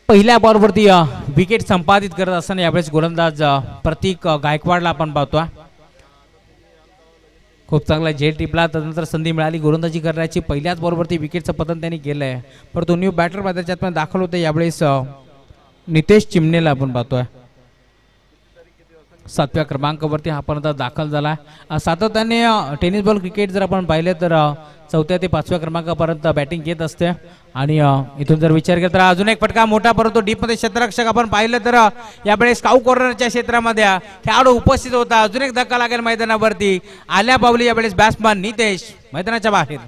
पहिल्या बॉलवरती विकेट संपादित करत असताना यावेळेस गोलंदाज प्रतीक गायकवाडला आपण पाहतोय. खूप चांगला झेल टिपला. त्यानंतर संधी मिळाली गोलंदाजी करण्याची. पहिल्याच बॉलवरती विकेटचं पतन त्यांनी केलंय, परंतु न्यू बॅटर मैदानात दाखल होते यावेळेस नितेश चिमनेला आपण पाहतोय. 7व्या क्रमांकावरती हा पर्यंत दाखल झाला. सातत्याने टेनिस बॉल क्रिकेट जर आपण पाहिले तर 4थ्या ते 5व्या क्रमांकापर्यंत बॅटिंग येत असते आणि इथून जर विचार केला तर अजून एक फटका मोठा, परंतु डीपमध्ये क्षेत्ररक्षक आपण पाहिलं तर यावेळेस काऊ कॉर्नरच्या क्षेत्रामध्ये खेळाडू उपस्थित होता. अजून एक धक्का लागेल मैदानावरती. आल्या पावली यावेळेस बॅट्समन नितेश मैदानाच्या बाहेर.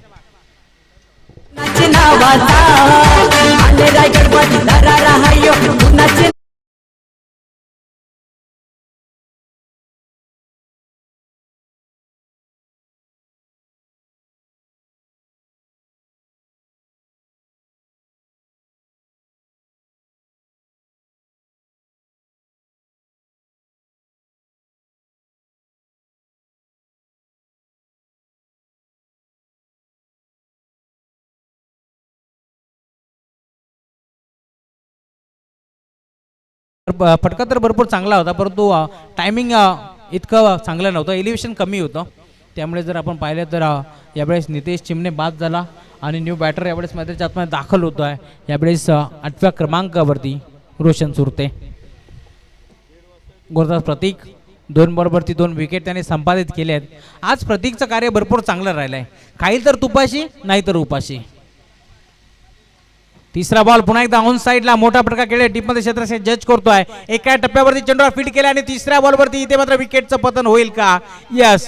फटका तर भरपूर चांगला होता, परंतु टायमिंग इतकं चांगलं नव्हतं, एलिव्हेशन कमी होतं. त्यामुळे जर आपण पाहिलं तर यावेळेस नितेश चिमणे बाद झाला आणि न्यू बॅटर यावेळेस मैदानाच्या आतमध्ये दाखल होतो आहे. यावेळेस 8व्या क्रमांकावरती रोशन सुरते. गोलंदाज प्रतीक 2 बॉलवरती 2 विकेट त्याने संपादित केले आहेत. आज प्रतीकचं कार्य भरपूर चांगलं राहिलं आहे. खाईल तर तुपाशी, नाही तर उपाशी. तिसरा बॉल पुन्हा एकदा ऑन साइडला मोठा फटका केला. टीपमध्ये क्षेत्र जज करतोय. एका टप्प्यावरती चेंडूला फीट केला आणि तिसऱ्या बॉलवरती इथे मात्र विकेटचं पतन होईल का? यस,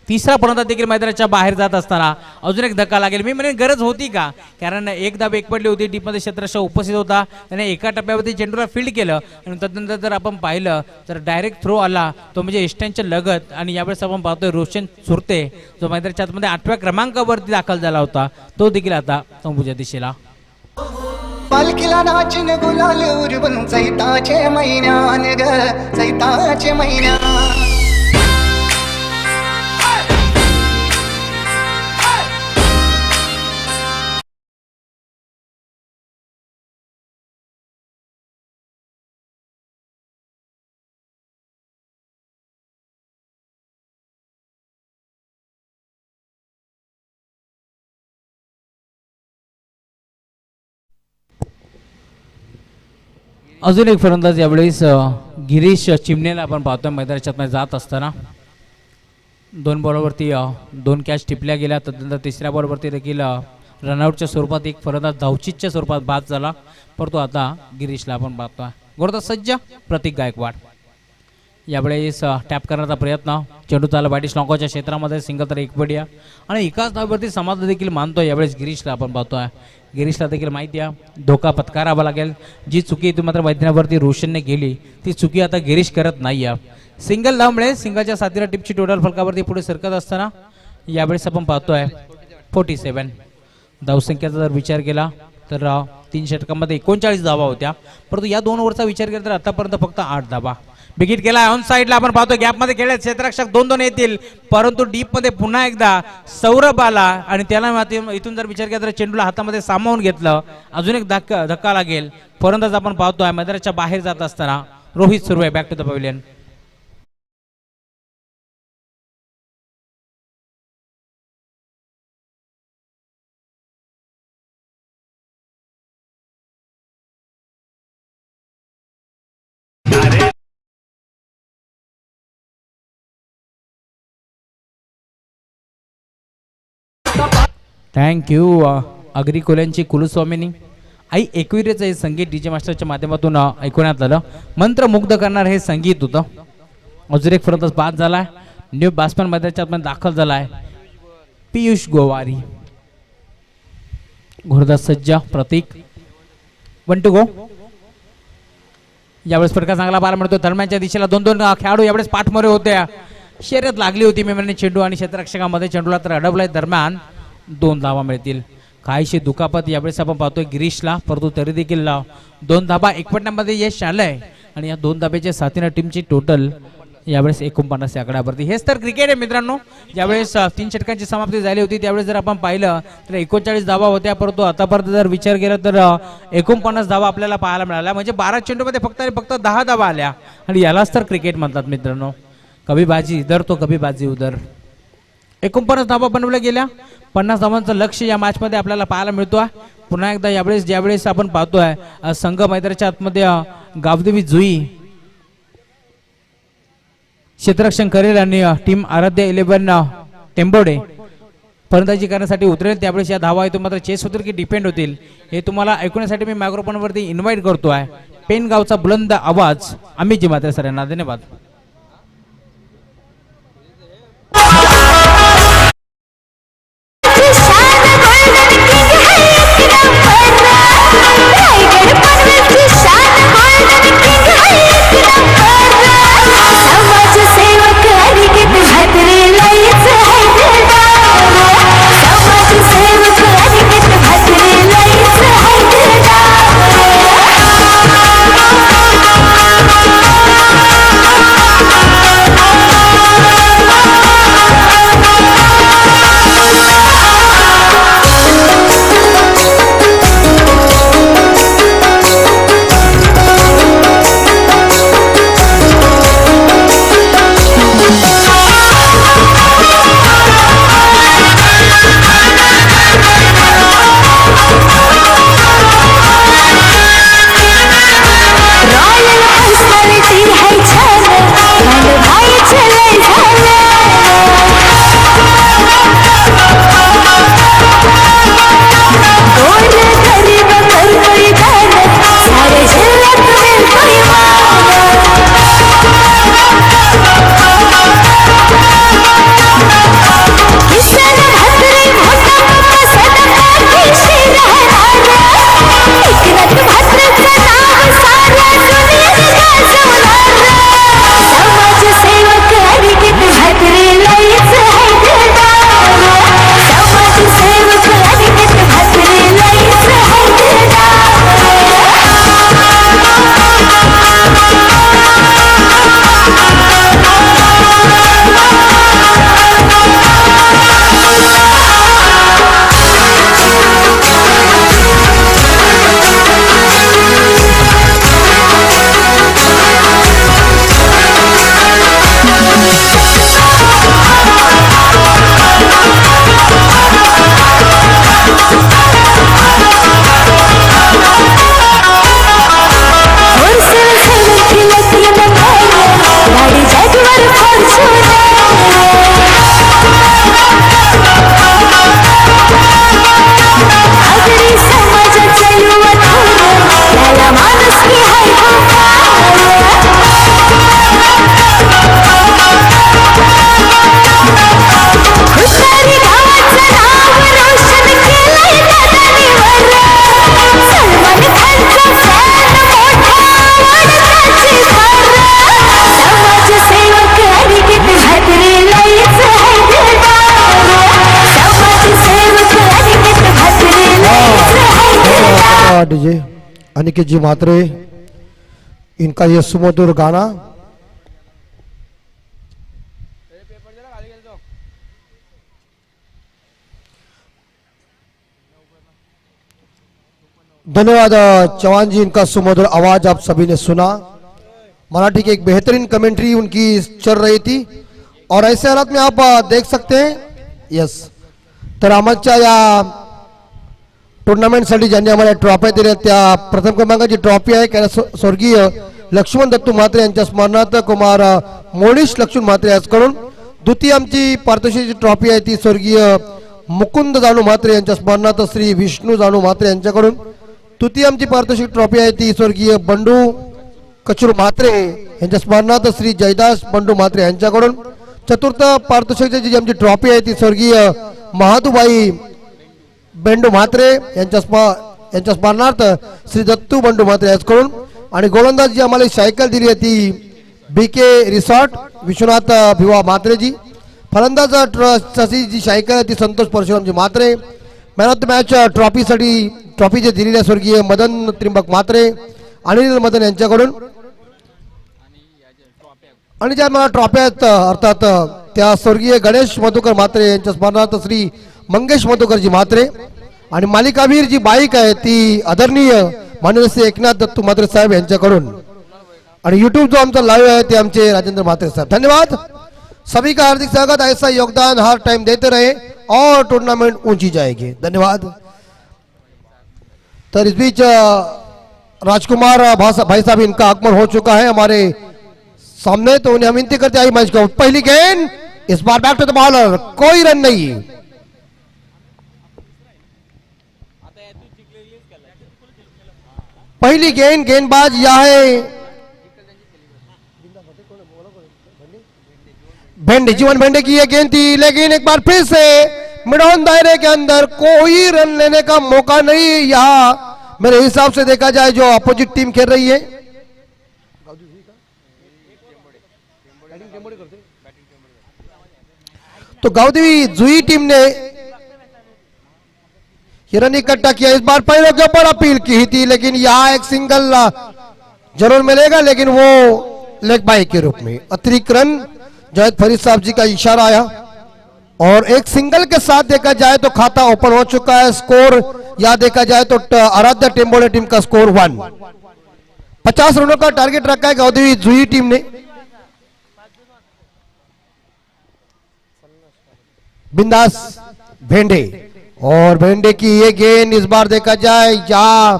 तिसरा फलंदाज देखील मैदानाच्या बाहेर जात असताना अजून एक धक्का लागेल. मी म्हणेन गरज होती का, कारण एक धाब एक पडली होती, डीपमध्ये क्षेत्ररक्षक उपस्थित होता, त्याने एका टप्प्यावरती चेंडूला फील्ड केलं आणि त्यानंतर जर आपण पाहिलं तर डायरेक्ट थ्रो आला तो म्हणजे एस्टँडच्या लगत. आणि यावेळेस आपण पाहतोय रोशन चुरते जो मैदानाच्या आतमध्ये 8व्या क्रमांकावरती दाखल झाला होता, तो देखील आता तंबूच्या दिशेला. पालखीला नाचिन गुलाल उरवून चैताचे महिन्यान ग चैताचे महिन्यान. अजून एक फलंदाज यावेळेस गिरीश चिमणेला आपण पाहतोय मैदानाच्या आतमध्ये जात असताना. 2 बॉलवरती 2 कॅच टिपल्या गेल्या. त्यानंतर तिसऱ्या बॉलवरती देखील रनआउटच्या स्वरूपात एक फलंदाज धावचीच्या स्वरूपात बाद झाला, परंतु आता गिरीशला आपण पाहतोय. गोलंदाज सज्ज प्रतीक गायकवाड. यावेळेस टॅप करण्याचा प्रयत्न, चेंडू चालला बॅटिश लॉंकॉच्या क्षेत्रामध्ये, सिंगल तर एक बढिया आणि एकाच धावेवरती समाधान देखील मानतोय. यावेळेस गिरीशला आपण पाहतोय. गिरीशला देखील माहिती आहे धोका पत्करावा लागेल. जी चुकी इथून मात्र मैदानावरती रोशनने केली ती चुकी आता गिरीश करत नाही आहे. सिंगल धावमुळे सिंगलच्या साथीला टिपची टोटल फलकावरती पुढे सरकत असताना यावेळेस आपण पाहतोय 47 धावसंख्येचा जर विचार केला तर 3 षटकांमध्ये 39 धावा होत्या, परंतु या 2 ओव्हरचा विचार केला तर आतापर्यंत फक्त 8 धावा. विकेट केला ऑन साईडला आपण पाहतो, गॅपमध्ये खेळले क्षेत्ररक्षक 2-2 येतील, परंतु डीप मध्ये पुन्हा एकदा सौरभ आला आणि त्याला इथून जर विचार केला तर चेंडूला हातामध्ये सामावून घेतलं. अजून एक धक्का लागेल. फलंदाज आपण पाहतोय मैदानाच्या बाहेर जात असताना Rohit Surve back to the pavilion. Thank you Agri कोल्यांची कुलस्वामिनी आई एकविरेचं हे संगीत डीजे मास्टरच्या माध्यमातून ऐकवण्यात आलं. मंत्रमुग्ध करणार हे संगीत होतं. अजून एक फलंदाज बाद झालाय. न्यू बॅट्समॅन मैदानाच्या आतमध्ये दाखल झालाय पियुष गोवारी. घोरदास सज्जा प्रतीक 1 to go. यावेळेस फटका चांगला पाहायला मिळतो. दरम्यानच्या दिशेला 2-2 खेळाडू यावेळेस पाठमोरे होते. शर्यत लागली होती मी म्हणजे चेंडू आणि क्षेत्ररक्षकामध्ये. चेंडूला तर अडवलाय. दरम्यान 2 धावा मिळतील. काहीशी दुखापत यावेळेस आपण पाहतोय गिरीशला, परंतु तरी देखील 2 धाबा एकपटण्यामध्ये यश आलंय आणि या 2 धाब्याच्या साथीनं टीमची टोटल यावेळेस 49 या आकड्यावरती. हेच तर क्रिकेट आहे मित्रांनो. ज्यावेळेस 3 षटकांची समाप्ती झाली होती त्यावेळेस जर आपण पाहिलं तर 39 धावा होत्या, परंतु आतापर्यंत जर विचार केला तर 49 धावा आपल्याला पाहायला मिळाल्या. म्हणजे 12 चेंडूमध्ये फक्त 10 धावा आल्या आणि यालाच तर क्रिकेट म्हणतात मित्रांनो. कभी बाजी इधर तो कभी बाजी उधर. 49 धावा बनवल्या गेल्या. 50 धावांचं लक्ष या मॅच मध्ये आपल्याला पाहायला मिळतोय. पुन्हा एकदा ज्यावेळेस आपण पाहतोय संघ मैदानाच्या आतमध्ये गावदेवी जुई क्षेत्ररक्षण करेल आणि टीम आराध्य 11 टेंबोडे फलंदाजी करण्यासाठी उतरेल. त्यावेळेस या धावा इथून मात्र चेस होतील की डिपेंड होतील हे तुम्हाला ऐकण्यासाठी मी मायक्रोफोनवरती इन्व्हाइट करतोय. पेन गावचा बुलंद आवाज अमित जी मात्रे सर यांना धन्यवाद. धन्यवाद डीजे अनिकेत जी मात्रे, इनका ये सुमधुर गाना। धन्यवाद चौहान जी, इनका सुमधुर आवाज आप सभी ने सुना। मराठी की एक बेहतरीन कमेंट्री उनकी चल रही थी और ऐसे हालात में आप देख सकते हैं। यस, तर आमच्या या टुर्नामेंटसाठी ज्यांनी आम्हाला ट्रॉफ्या दिल्या त्या प्रथम क्रमांकाची ट्रॉफी आहे स्वर्गीय लक्ष्मण दत्तू म्हात्रे यांच्या स्मरणार्थ कुमार मोनिश लक्ष्मण म्हात्रे यांच्याकडून। द्वितीय आमची पारितोषिकाची ट्रॉफी आहे ती स्वर्गीय मुकुंद जानू म्हात्रे यांच्या स्मरणार्थ श्री विष्णू जानू म्हात्रे यांच्याकडून। तृतीय आमची पारितोषिक ट्रॉफी आहे ती स्वर्गीय बंडू कचरू म्हात्रे यांच्या स्मरणार्थ श्री जयदास बंडू म्हात्रे यांच्याकडून। चतुर्थ पारितोषिकाची जी आमची ट्रॉफी आहे ती स्वर्गीय महादुबाई बंडू म्हात्रे यांच्या स्मरणार्थ श्री दत्तू बंडू म्हात्रे यांच्याकडून। आणि गोलंदाज जी आम्हाला सायकल दिली आहे ती बीके रिसॉर्ट विश्वनाथ भिवा म्हात्रेजी। फलंदाज जी सायकल आहे ती संतोष परशुरामजी Mhatre. Man of the match trophy जे दिलेली आहे स्वर्गीय मदन त्रिंबक म्हात्रे अनिल मदन यांच्याकडून। आणि ज्या मला ट्रॉफ्या आहेत अर्थात त्या स्वर्गीय गणेश मधुकर म्हात्रे यांच्या स्मरणार्थ श्री मंगेश मधुकरजी म्हात्रे। आणि मालिकावीर जी बाईक आहे ती आदरणीय माननीय श्री एकनाथ दत्तू म्हात्रे साहेब यांच्याकडून। आणि यूट्यूब जो आमचा लाईव्ह आहे ते आमचे राजेंद्र म्हात्रे साहेब। धन्यवाद सभी का, हार्दिक स्वागत। ऐसा योगदान हर टाइम देते रहे और टूर्नामेंट ऊंची जाएगी। धन्यवाद। तो इस बीच राजकुमार भाई साहब इनका आगमन हो चुका है हमारे सामने, तो उन्हें हम विनती करते आई मैच को। पहली गेंद इस बार बैक टू द बॉलर, कोई रन नहीं। पहली गेंद गेंदबाज यह है भेंडे, जीवन भेंडे की यह गेंद थी, लेकिन एक बार फिर से मिड ऑन दायरे के अंदर कोई रन लेने का मौका नहीं। यहां मेरे हिसाब से देखा जाए जो अपोजिट टीम खेल रही है, तो गावदेवी जुई टीम ने ये रन इकट्ठा किया। इस बार पहले के ऊपर अपील की थी, लेकिन यहां एक सिंगल जरूर मिलेगा, लेकिन वो लेग बाय के रूप में। अतिरिक्त रन जायद फरीद साहब जी का इशारा आया और एक सिंगल के साथ देखा जाए तो खाता ओपन हो चुका है। स्कोर या देखा जाए तो आराध्या टेम्बोले टीम का स्कोर 1। 50 रनों का टारगेट रखा है गावदेवी जुई टीम ने। बिंदास भेंडे, और भेंडे की ये गेंद इस बार देखा जाए या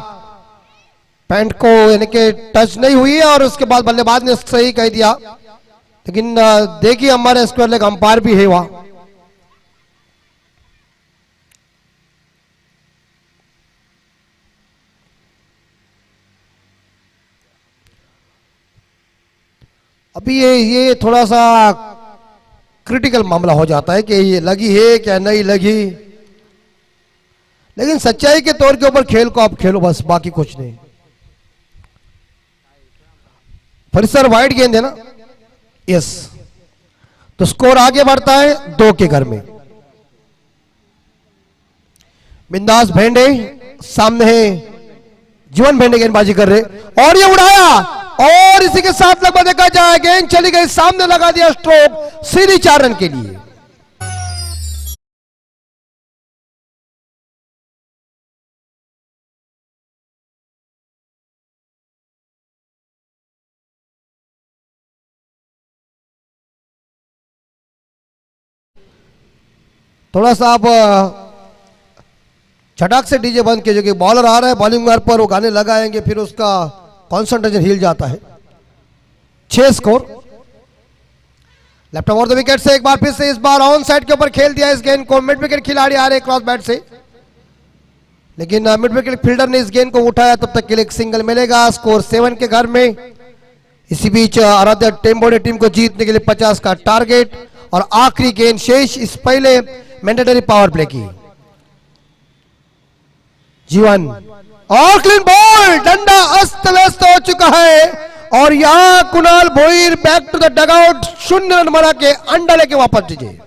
पैंट को यानी कि टच नहीं हुई है और उसके बाद बल्लेबाज ने सही कह दिया, लेकिन देखिए हमारे स्क्वायर लेग अंपायर भी है वहां। अभी ये थोड़ा सा क्रिटिकल मामला हो जाता है कि ये लगी है क्या नहीं लगी, लेकिन सच्चाई के तौर के ऊपर खेल को आप खेलो बस, बाकी कुछ नहीं। परिसर वाइड गेंद है ना, यस, तो स्कोर आगे बढ़ता है 2 के घर में। बिंदास भेंडे सामने है, जीवन भेंडे गेंदबाजी कर रहे और ये उड़ाया और इसी के साथ लगभग देखा जाए गेंद चली गई सामने, लगा दिया स्ट्रोक सीधी 4 रन के लिए। थोड़ा सा आप झटक से डीजे बंद कीजिए, कि बॉलर आ रहा है बॉलिंग मार पर वो गाने लगाएंगे, फिर उसका कंसंट्रेशन हिल जाता है। 6 score. Left over the wicket से एक बार फिर से इस बार ऑन साइड के ऊपर खेल दिया इस गेंद को। मिड विकेट खिलाड़ी आ रहे क्रॉस बैट से, लेकिन मिड विकेट फील्डर ने इस गेंद को उठाया, तब तक के लिए एक सिंगल मिलेगा। स्कोर 7 के घर में। इसी बीच आराध्या टेम्बोले टीम को जीतने के लिए 50 का टारगेट और आखिरी गेंद शेष इस पहले मैंडेटरी पावर प्ले की। जीवन और क्लीन बॉल, डंडा अस्त व्यस्त हो चुका है और यहां Kunal Bhoir back to the dugout, 0 run बना के अंडा लेके वापस दीजिए।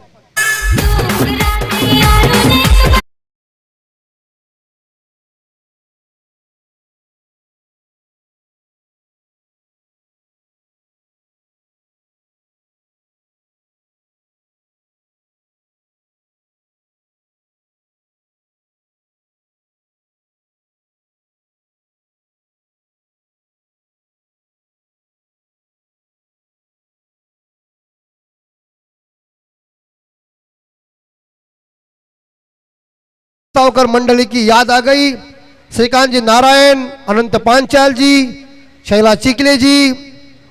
सावकर मंडली की याद आ गई। श्रीकांत जी नारायण, अनंत पांचाल जी, शैला चिकले जी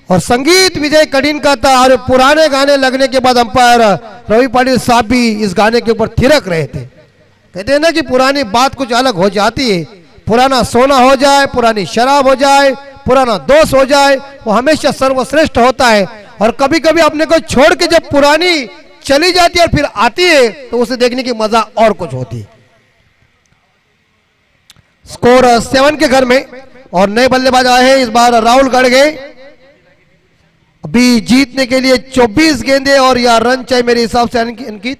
और संगीत विजय कडिन का था। और पुराने गाने लगने के बाद अंपायर रवि पाटिल साहब भी इस गाने के ऊपर थिरक रहे थे। कहते हैं ना कि पुरानी बात कुछ अलग हो जाती है। पुराना सोना हो जाए, पुरानी शराब हो जाए, पुराना दोस्त हो जाए, वो हमेशा सर्वश्रेष्ठ होता है। और कभी कभी अपने को छोड़ के जब पुरानी चली जाती है और फिर आती है तो उसे देखने की मजा और कुछ होती है। स्कोर 7 के घर में और नए बल्लेबाज आए हैं इस बार राहुल गढ़गे। अभी जीतने के लिए 24 गेंदे और या रन चाहिए मेरे हिसाब से अंकित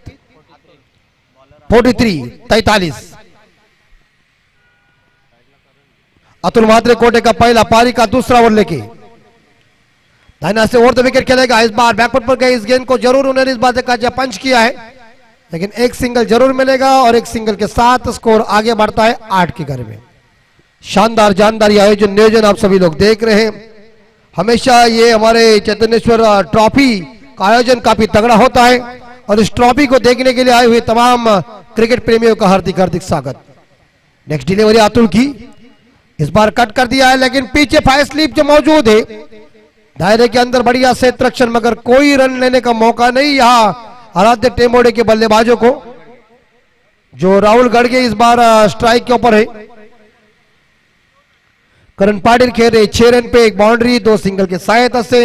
43। अतुल म्हात्रे कोटे का पहला पारी का दूसरा ओवर लेके दाहिना से ओवर द विकेट खेलेगा। इस बार बैकवर्ड पर गए इस गेंद को जरूर उन्होंने इस बार देखा पंच किया है, लेकिन एक सिंगल जरूर मिलेगा और एक सिंगल के साथ स्कोर आगे बढ़ता है 8 के घर में। शानदार जानदार आयोजन नियोजन आप सभी लोग देख रहे हैं। हमेशा ये हमारे चैतन्येश्वर ट्रॉफी का आयोजन काफी तगड़ा होता है और इस ट्रॉफी को देखने के लिए आए हुए तमाम क्रिकेट प्रेमियों का हार्दिक हार्दिक स्वागत। नेक्स्ट डिलीवरी अतुल की, इस बार कट कर दिया है लेकिन पीछे फायर स्लिप जो मौजूद है, दायरे के अंदर बढ़िया क्षेत्र रक्षण मगर कोई रन लेने का मौका नहीं यहाँ आराध्य टेमोड़े के बल्लेबाजों को। जो राहुल गढ़गे इस बार स्ट्राइक के ऊपर है। करण पाटिल खेल रहे 6 रन पे एक बाउंड्री 2 सिंगल के सहायता से।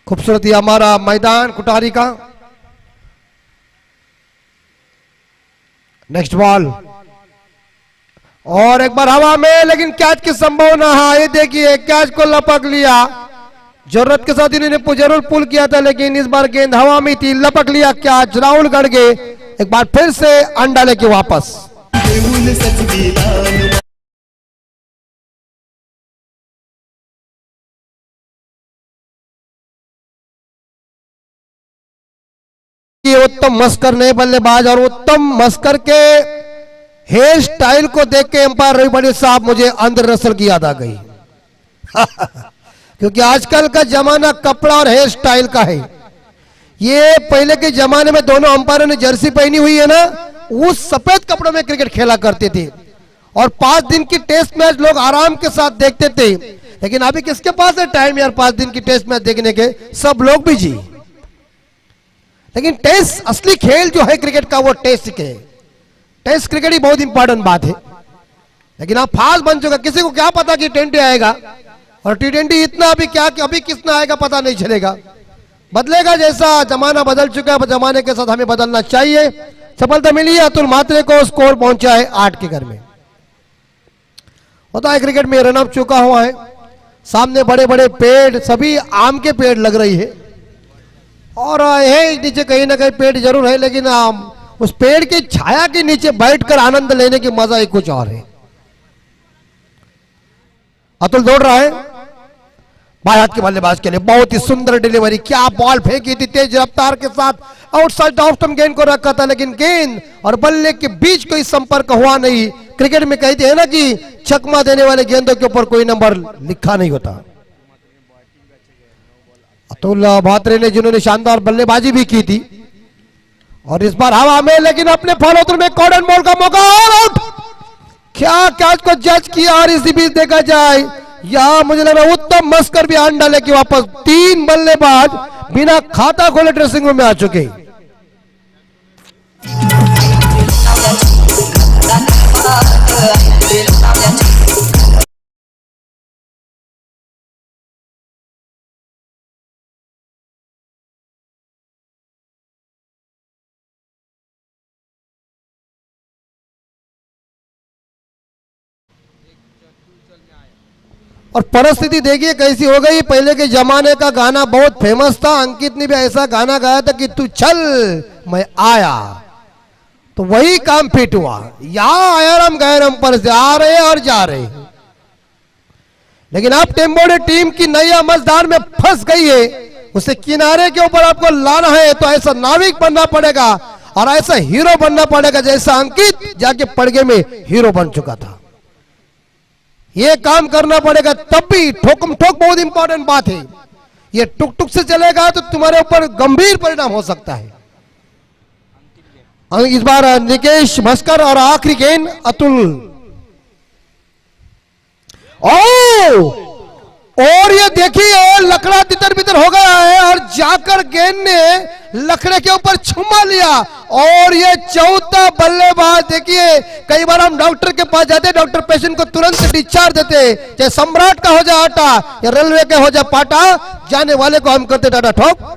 खूबसूरती हमारा मैदान कुटारी का। नेक्स्ट बॉल और एक बार हवा में, लेकिन कैच की संभावना। हाँ ये देखिए कैच को लपक लिया। जरूरत के साथ इन्होंने जरूर पुल किया था लेकिन इस बार गेंद हवा में थी, लपक लिया कैच। राहुल गढ़गे एक बार फिर से अंडा लेके वापस। उत्तम मस्कर नए बल्लेबाज और उत्तम मस्कर के हेयर स्टाइल को देख के अंपायर रवि पाटिल साहब मुझे अंदर नस्ल की याद आ गई। क्योंकि आजकल का जमाना कपड़ा और हेयर स्टाइल का है। ये पहले के जमाने में दोनों अंपायरों ने जर्सी पहनी हुई है ना, उस सफेद कपड़ों में क्रिकेट खेला करते थे और 5 दिन की टेस्ट मैच लोग आराम के साथ देखते थे। लेकिन अभी किसके पास है टाइम यार 5 दिन की टेस्ट मैच देखने के, सब लोग भी जी। लेकिन टेस्ट असली खेल जो है क्रिकेट का वो टेस्ट के टेस्ट क्रिकेट ही बहुत इंपॉर्टेंट बात है। लेकिन आप फास्ट बन चुका, किसी को क्या पता कि T20 आएगा और T20 इतना अभी क्या कि अभी कितना आएगा पता नहीं चलेगा। बदलेगा, जैसा जमाना बदल चुका है जमाने के साथ हमें बदलना चाहिए। सफलता मिली है अतुल म्हात्रे को, स्कोर पहुंचा है 8 के घर में। होता है क्रिकेट में रन अप चुका हुआ है। सामने बड़े बड़े पेड़, सभी आम के पेड़ लग रही है और है नीचे कहीं ना कहीं पेड़ जरूर है, लेकिन उस पेड़ की छाया के नीचे बैठकर आनंद लेने की मजा ही कुछ और है। अतुल दौड़ रहा है बाएं हाथ के बल्लेबाज के लिए, बहुत ही सुंदर डिलीवरी। क्या बॉल फेंकी थी तेज रफ्तार के साथ, आउटसाइड ऑफ स्टंप गेंद को रखा था लेकिन गेंद और बल्ले के बीच कोई संपर्क हुआ नहीं। क्रिकेट में कहते हैं ना कि छक्का देने वाले गेंदों के ऊपर कोई नंबर लिखा नहीं होता। अतुल म्हात्रे ने जिन्होंने शानदार बल्लेबाजी भी की थी और इस बार हवा में, लेकिन अपने फॉलोथ्रू में कॉर्नर बॉल का मौका और आउट। क्या कैच को जज किया और इसी बीच देखा जाए यहां मुझे लग रहा है उत्तम मस्कर भी अंडा लेके वापस। 3 बल्लेबाज बिना खाता खोले ड्रेसिंग रूम में आ चुके। और परिस्थिति देखिए कैसी हो गई। पहले के जमाने का गाना बहुत फेमस था, अंकित ने भी ऐसा गाना गाया था कि तू चल मैं आया, तो वही काम फिट हुआ। यहां आयरम गैरम पर से आ रहे और जा रहे, लेकिन अब टेम्बोड़े टीम की नैया मझधार में फंस गई है। उसे किनारे के ऊपर आपको लाना है तो ऐसा नाविक बनना पड़ेगा और ऐसा हीरो बनना पड़ेगा जैसा अंकित जाके पड़गे में हीरो बन चुका था। ये काम करना पड़ेगा, तब भी ठोकम ठोक बहुत इंपॉर्टेंट बात है। ये टुक टुक से चलेगा तो तुम्हारे ऊपर गंभीर परिणाम हो सकता है। इस बार निकेश भास्कर और आखिरी गेंद अतुल। और ये देखिए लकड़ा तितर बितर हो गया है और जाकर गेंद ने लकड़े के ऊपर छुमा लिया। और ये चौथा बल्लेबाज देखिए, कई बार हम डॉक्टर के पास जाते, डॉक्टर पेशेंट को तुरंत डिस्चार्ज देते, चाहे सम्राट का हो जाए आटा या रेलवे के हो जाए पाटा, जाने वाले को हम करते टाटा ठोक।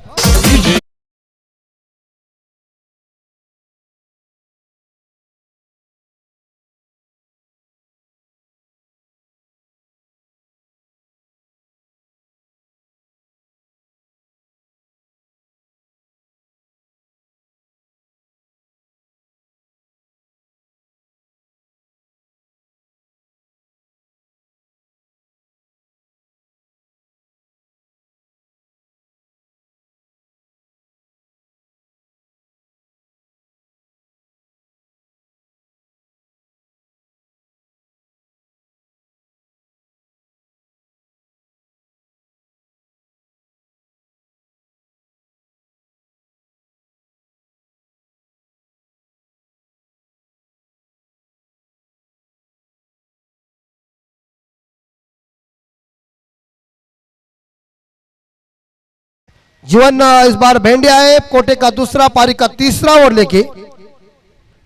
जीवन इस बार भेंडिया है कोटे का दूसरा, पारी का तीसरा ओवर लेके,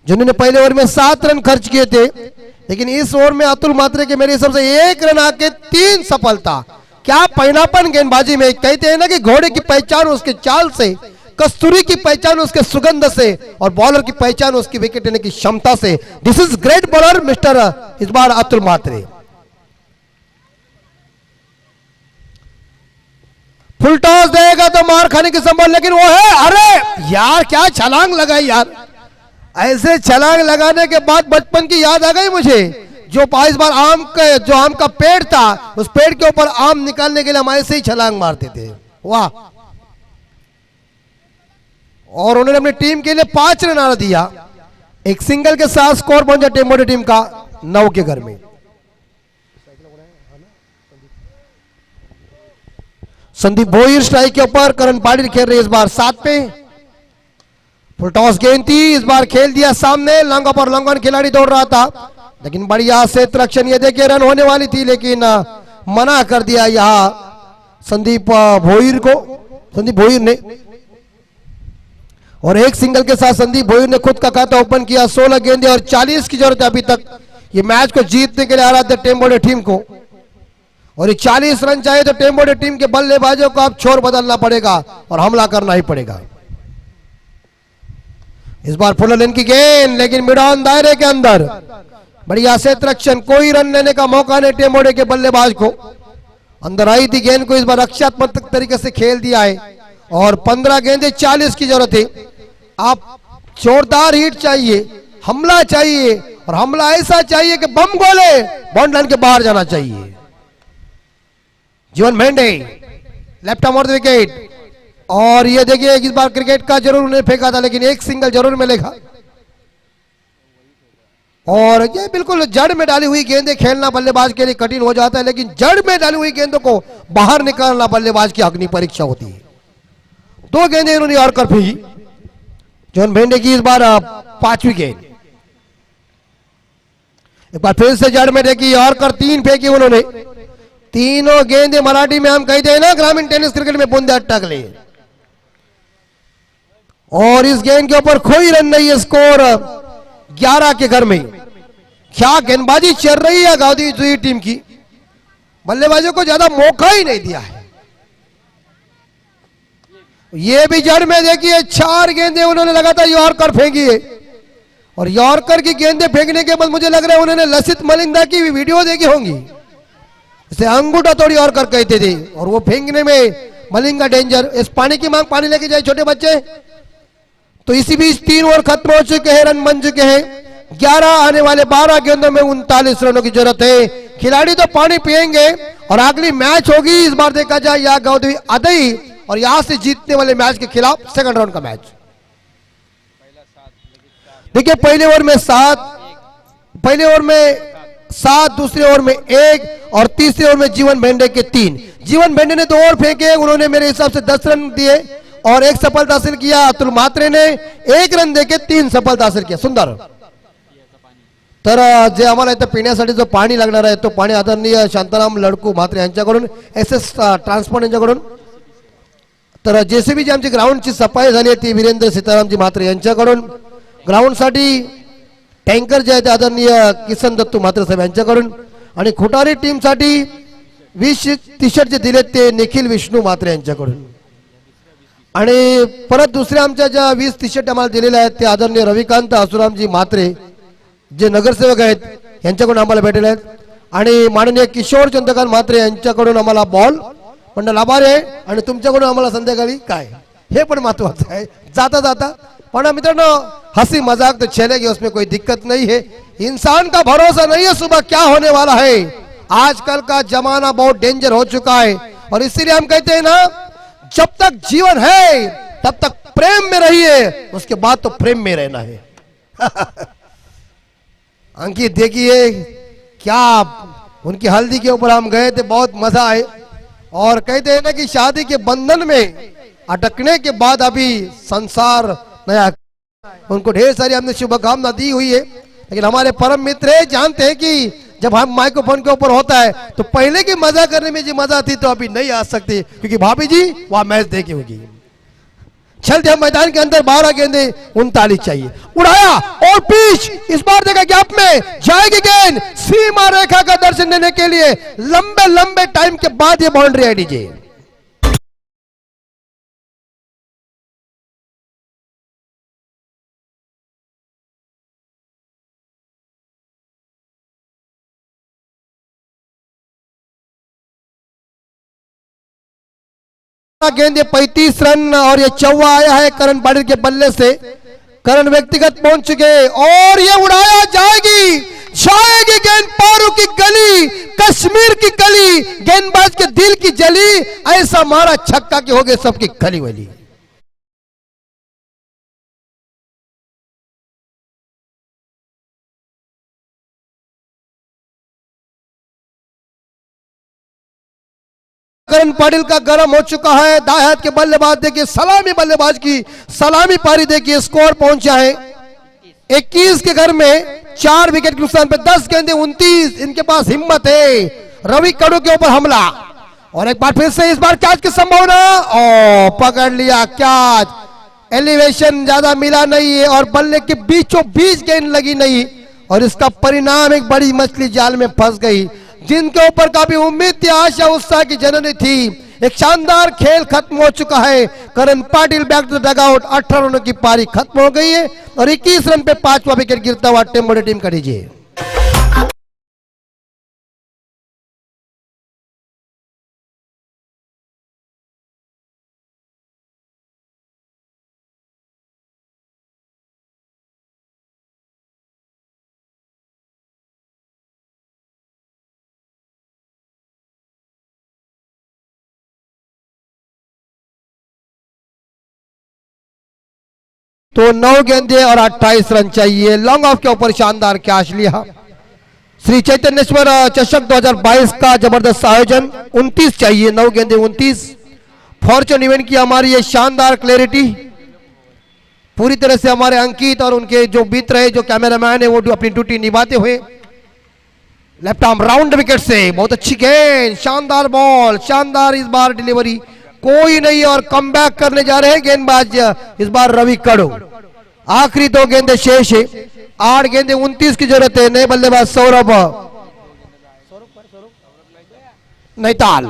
जिन्होंने पहले ओवर में 7 रन खर्च किए थे, लेकिन इस ओवर में अतुल मात्रे के मेरे हिसाब से 1 रन आके 3 सफलता। क्या पहनापन गेंदबाजी में। कहते हैं ना कि घोड़े की पहचान उसके चाल से, कस्तूरी की पहचान उसके सुगंध से, और बॉलर की पहचान उसकी विकेट लेने की क्षमता से। This is great bowler mister इस बार अतुल मात्रे। फुल टॉस देगा तो मार खाने की संभावना, लेकिन वो है, अरे यार क्या छलांग लगाई यार। ऐसे छलांग लगाने के बाद बचपन की याद आ गई मुझे, जो इस बार आम का पेड़ था, उस पेड़ के ऊपर आम निकालने के लिए हम ऐसे ही छलांग मारते थे। वाह। और उन्होंने अपनी टीम के लिए 5 रन आना दिया, एक सिंगल के साथ स्कोर पहुंचा टेम्बोडे टीम का 9 के घर में। संदीप भोईर स्ट्राइक के ऊपर, करण पाटिल खेल रहे इस बार 7 पे। फुल टॉस गेंद थी, इस बार खेल दिया सामने, लंगा पर लंगन खिलाड़ी दौड़ रहा था, लेकिन बढ़िया क्षेत्र रक्षण, ये देखिए रन होने वाली थी लेकिन मना कर दिया यहां संदीप भोईर ने। और एक सिंगल के साथ संदीप भोईर ने खुद का खाता ओपन किया। 16 गेंदे और 40 की जरूरत है अभी तक ये मैच को जीतने के लिए आ रहा था टेम्बोडे टीम को, और ये 40 रन चाहिए तो टेम्बोडे टीम के बल्लेबाजों को अब छोर बदलना पड़ेगा और हमला करना ही पड़ेगा। इस बार फुल लेन की गेंद, लेकिन मिड ऑन दायरे के अंदर, बढ़िया क्षेत्र रक्षण, कोई रन लेने का मौका नहीं टेम्बोडे के बल्लेबाज को। अंदर आई थी गेंद को इस बार रक्षात्मक तरीके से खेल दिया है, और 15 गेंदे 40 की जरूरत है। आप जोरदार हिट चाहिए, हमला चाहिए, और हमला ऐसा चाहिए कि बम गोले बाउंड लाइन के बाहर जाना चाहिए। जीवन भेंडे लेफ्ट आर्म विकेट, और ये देखिए इस बार क्रिकेट का जरूर उन्हें फेंका था, लेकिन एक सिंगल जरूर मिलेगा। और ये बिल्कुल जड़ में डाली हुई गेंदें खेलना बल्लेबाज के लिए कठिन हो जाता है, लेकिन जड़ में डाली हुई गेंदों को बाहर निकालना बल्लेबाज की अग्नि परीक्षा होती है। 2 गेंदें इन्होंने और कर फेंकी जीवन भेंडे की, इस बार 5वीं गेंद। एक बार फिर से जड़ में देखी और कर 3 फेंकी उन्होंने। तीनों गेंदे मराठी में हम कहते हैं ना ग्रामीण टेनिस क्रिकेट में बूंदे अटकले, और इस गेंद के ऊपर कोई रन नहीं है। स्कोर 11 के घर में। क्या गेंदबाजी चल रही है गांधी टीम की, बल्लेबाजों को ज्यादा मौका ही नहीं दिया है। ये भी जड़ में देखिए 4 गेंदे उन्होंने लगातार यॉर्कर फेंकी है, और यॉर्कर की गेंदे फेंकने के बाद मुझे लग रहा है उन्होंने लसित मलिंगा की वीडियो देखी होंगी, इसे अंगूठा तोड़ी यॉर्कर कहते थे, और वो फेंकने में मलिंगा डेंजर। इस पानी की मांग पानी लेके जाए छोटे बच्चे। तो इसी बीच 3 ओवर खत्म हो चुके हैं, रन बन चुके हैं 11। आने वाले 12 गेंदों में 39 रनों की जरूरत है। खिलाड़ी तो पानी पिएंगे और अगली मैच होगी इस बार देखा जाए या गौदवी अदई, और यहां से जीतने वाले मैच के खिलाफ सेकंड राउंड का मैच। देखिए पहले ओवर में 7, दूसरे ओवर में 1, और तीसरे ओवर में जीवन भेंडे के 3। जीवन भेंडे ने 2 ओवर फेंके, उन्होंने मेरे हिसाब से 10 रन दिए, और 1 सफलता हासिल किया। अतुल म्हात्रे ने 1 रन देके 3 सफलता हासिल किया। सुंदर. तर जे आम्हाला इथं पिण्यासाठी जो पाणी लागणार आहे तो पाणी आदरणीय शांताराम लडकू म्हात्रे यांच्याकडून SS ट्रान्सपोर्ट यांच्याकडून. तर JCB जी आमची ग्राउंडची सफाई झाली आहे ती वीरेंद्र सीतारामजी म्हात्रे यांच्याकडून. ग्राउंडसाठी टँकर जे आहे ते आदरणीय किसन दत्तू म्हात्रे साहेब यांच्याकडून. आणि खुटारी टीमसाठी 20 टी-शर्ट जे दिलेत ते निखिल विष्णू म्हात्रे यांच्याकडून. आणि परत दुसऱ्या आमच्या ज्या 20 टी-शर्ट आम्हाला दिलेल्या आहेत ते आदरणीय रविकांत आसुरामजी म्हात्रे जे नगरसेवक आहेत यांच्याकडून आम्हाला भेटले आहेत. आणि माननीय किशोर चंद्रकांत म्हात्रे यांच्याकडून आम्हाला बॉल मंडळ आभार आहे. आणि तुमच्याकडून आम्हाला संध्याकाळी काय हे पण महत्वाचं आहे जाता जाता. पण मित्रांनो हंसी मजाक तो चलेगी, उसमें कोई दिक्कत नहीं है. इंसान का भरोसा नहीं है सुबह क्या होने वाला है. आजकल का जमाना बहुत डेंजर हो चुका है और इसीलिए हम कहते हैं ना जब तक जीवन है तब तक प्रेम में रहिए, उसके बाद तो प्रेम में रहना है. अंकित देखिए क्या उनकी हल्दी के ऊपर हम गए थे, बहुत मजा आए. और कहते हैं ना कि शादी के बंधन में अटकने के बाद अभी संसार नया. उनको ढेर सारी हमने शुभकामना दी हुई है. लेकिन हमारे परम मित्र जानते हैं कि जब हम माइक्रोफोन के ऊपर होता है तो पहले की मजा करने में जो मजा थी तो अभी नहीं आ सकती क्योंकि भाभी जी वहां मैच देखी होगी. चलते हम मैदान के अंदर 12 गेंदे 39 चाहिए. उड़ाया और पिच इस बार देखा गैप में जाएगी गेंद सीमा रेखा का दर्शन देने के लिए. लंबे लंबे टाइम के बाद ये बाउंड्री आई डीजे. गेंदे 35 रन और ये चौवा आया है करण पाटिल के बल्ले से. करण व्यक्तिगत पहुंच चुके और ये उड़ाया जाएगी गेंद पारू की गली, कश्मीर की गली, गेंदबाज के दिल की जली. ऐसा मारा छक्का की हो गए सबकी खली वली. करण पाटिल का गर्म हो चुका है. दाएं हाथ के बल्लेबाज देखिए सलामी बल्लेबाज की सलामी पारी देखिए स्कोर पहुंचा है 21 के घर में 4 विकेट के नुकसान पे 10 गेंदे 29. इनके पास हिम्मत है. रवि कड़ू के ऊपर हमला और एक बार फिर से इस बार कैच की संभावना. ओ पकड़ लिया कैच. एलिवेशन ज्यादा मिला नहीं है और बल्ले के बीचों बीच गेंद लगी नहीं और इसका परिणाम एक बड़ी मछली जाल में फंस गई. जिनके ऊपर काफी उम्मीद थी, आशा उत्साह की जननी थी. एक शानदार खेल खत्म हो चुका है. Karan Patil back to the dugout. 18 रनों की पारी खत्म हो गई है और 21 रन पे 5वां विकेट गिरता हुआ टेम्बोडे टीम का डीजे. तो 9 गेंदे और 28 रन चाहिए. लॉन्ग ऑफ के ऊपर शानदार कैच लिया. श्री चैतन्येश्वर चषक 2022 का जबरदस्त आयोजन. 29 चाहिए, 9 गेंदे 29. फॉर्चून इवेंट की हमारी ये शानदार क्लैरिटी पूरी तरह से हमारे अंकित और उनके जो मित्र है जो कैमरामैन है वो अपनी ड्यूटी निभाते हुए. लेफ्ट आर्म राउंड विकेट से बहुत अच्छी गेंद, शानदार बॉल, शानदार इस बार डिलीवरी कोई नहीं और कम बैक करने जा रहे हैं गेंदबाज इस बार रवि कड़ू. आखिरी 2 गेंदे शेष है. 8 गेंदे 29 की जरूरत है. नए बल्लेबाज सौरभ नैताल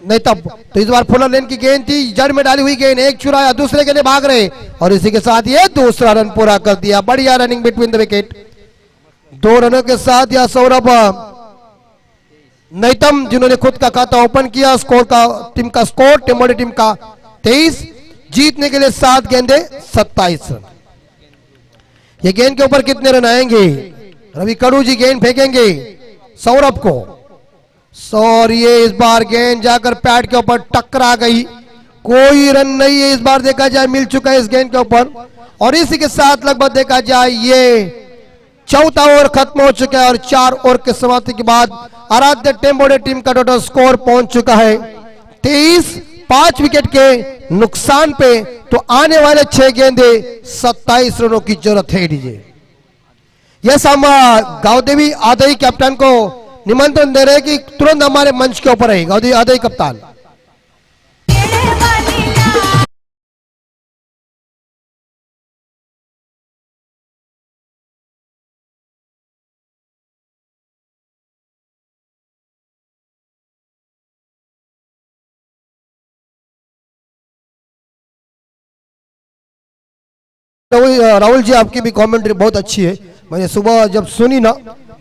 नैतब. तो इस बार फुलर लेन की गेंद थी, जड़ में डाली हुई गेंद. एक चुराया, दूसरे के लिए भाग रहे और इसी के साथ ये दूसरा रन पूरा कर दिया. बढ़िया रनिंग बिटवीन द विकेट. 2 रनों के साथ या सौरभ नैतम जिन्होंने खुद का खाता ओपन किया. स्कोर का टीम का स्कोर टेम्बोडे टीम का 23. जीतने के लिए 7 गेंदे 27 रन. ये गेंद के ऊपर कितने रन आएंगे? रवि कड़ू जी गेंद फेंकेंगे सौरभ को. और ये इस बार गेंद जाकर पैड के ऊपर टकरा गई. कोई रन नहीं है इस बार देखा जाए मिल चुका है इस गेंद के ऊपर. और इसी के साथ लगभग देखा जाए ये चौथा ओवर खत्म हो चुका है और 4 ओवर के समाप्ति के बाद आराध्य टेम्बोडे टीम का टोटल स्कोर पहुंच चुका है 23. 5 विकेट के नुकसान पे, तो आने वाले 6 गेंदे 27 रनों की जरूरत है डीजे। यस, हम गांवदेवी आदई कैप्टन को निमंत्रण दे रहे हैं कि तुरंत हमारे मंच के ऊपर है। गांवदेवी आदई कप्तान। राहुल जी, आपकी भी कमेंट्री बहुत अच्छी है, मैंने सुबह जब सुनी ना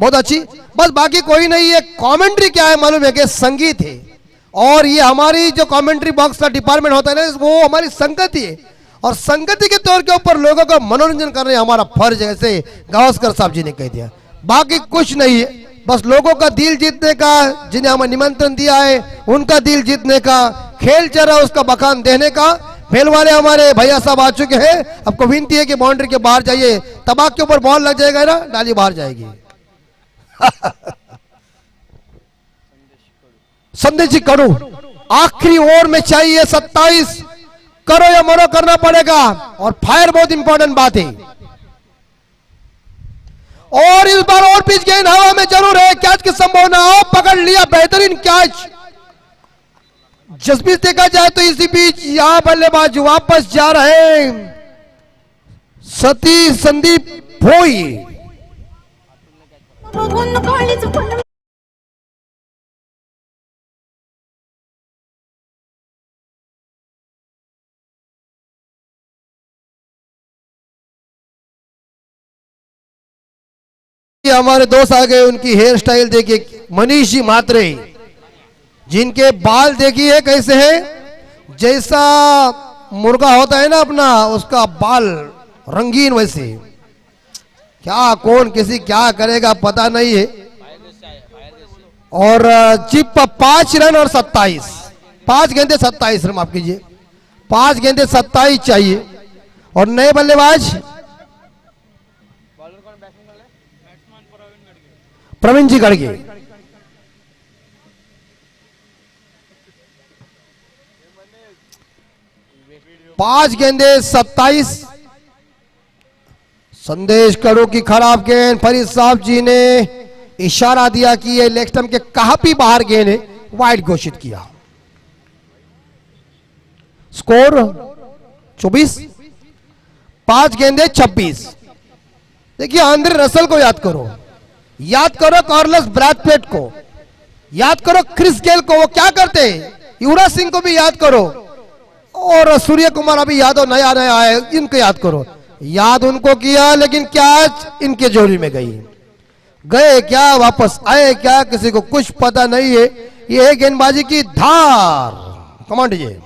बहुत अच्छी। बस बाकी कोई नहीं, ये कमेंट्री क्या है मालूम है कि संगीत है, और ये हमारी जो कमेंट्री बॉक्स का डिपार्टमेंट होता है ना, वो हमारी संगति है, और संगति के तौर के ऊपर लोगों का मनोरंजन करना हमारा फर्ज है, जैसे गावस्कर साहब जी ने कह दिया। बाकी कुछ नहीं है, बस लोगों का दिल जीतने का, जिन्हें हमें निमंत्रण दिया है उनका दिल जीतने का, खेल चल रहा है उसका बखान देने का। फेल वाले हमारे भैया साहब आ चुके हैं, आपको विनती है कि बाउंड्री के बाहर जाइए, तबाक के ऊपर बॉल लग जाएगा ना, डाली बाहर जाएगी। संदेश जी करो, आखिरी ओवर में चाहिए 27, करो या मरो करना पड़ेगा, और फायर बहुत इंपॉर्टेंट बात है। और इस बार और पिच गेंद हवा में जरूर है, कैच की संभावना, पकड़ लिया, बेहतरीन कैच। जसबीस देखा जाए तो इसी बीच यहां बल्लेबाज वापस जा रहे हैं सतीश संदीप भोई। हमारे दोस्त आ गए, उनकी हेयर स्टाइल देखिए, मनीष जी मात्रे, जिनके बाल देखिए कैसे है, जैसा मुर्गा होता है ना अपना, उसका बाल रंगीन वैसे। क्या कौन किसी क्या करेगा पता नहीं है। और चिप 5 रन और 27, 5 गेंदे 27 रन, माफ कीजिए, 5 गेंदे 27 चाहिए। और नए बल्लेबाज प्रवीण जी गड़गे। पांच गेंदे 27। संदेश करो की खराब गेंद, फरीद साहब जी ने इशारा दिया कि ये लेग स्टंप के काफी बाहर गेंद है, वाइड घोषित किया। स्कोर 24, 5 गेंदे 26। देखिए आंद्रे रसल को याद करो कार्लोस ब्रैथवेट को याद करो, क्रिस गेल को, वो क्या करते हैं, युवराज सिंह को भी याद करो, और सूर्य कुमार अभी यादव नया आए, इनको याद करो। याद उनको किया, लेकिन कैच इनके जोड़ी में गए क्या, वापस आए क्या, किसी को कुछ पता नहीं है। ये है गेंदबाजी की धार। कमांड जी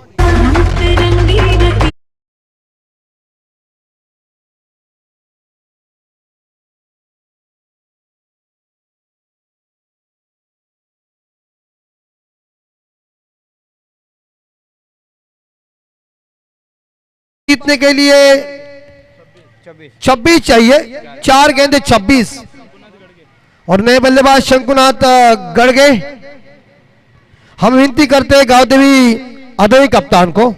जीतने के लिए 26 चाहिए, 4 गेंदे 26। और नए बल्लेबाज शंकुनाथ गड़गे। हम विनती करते हैं गांवदेवी अदोई कप्तान को।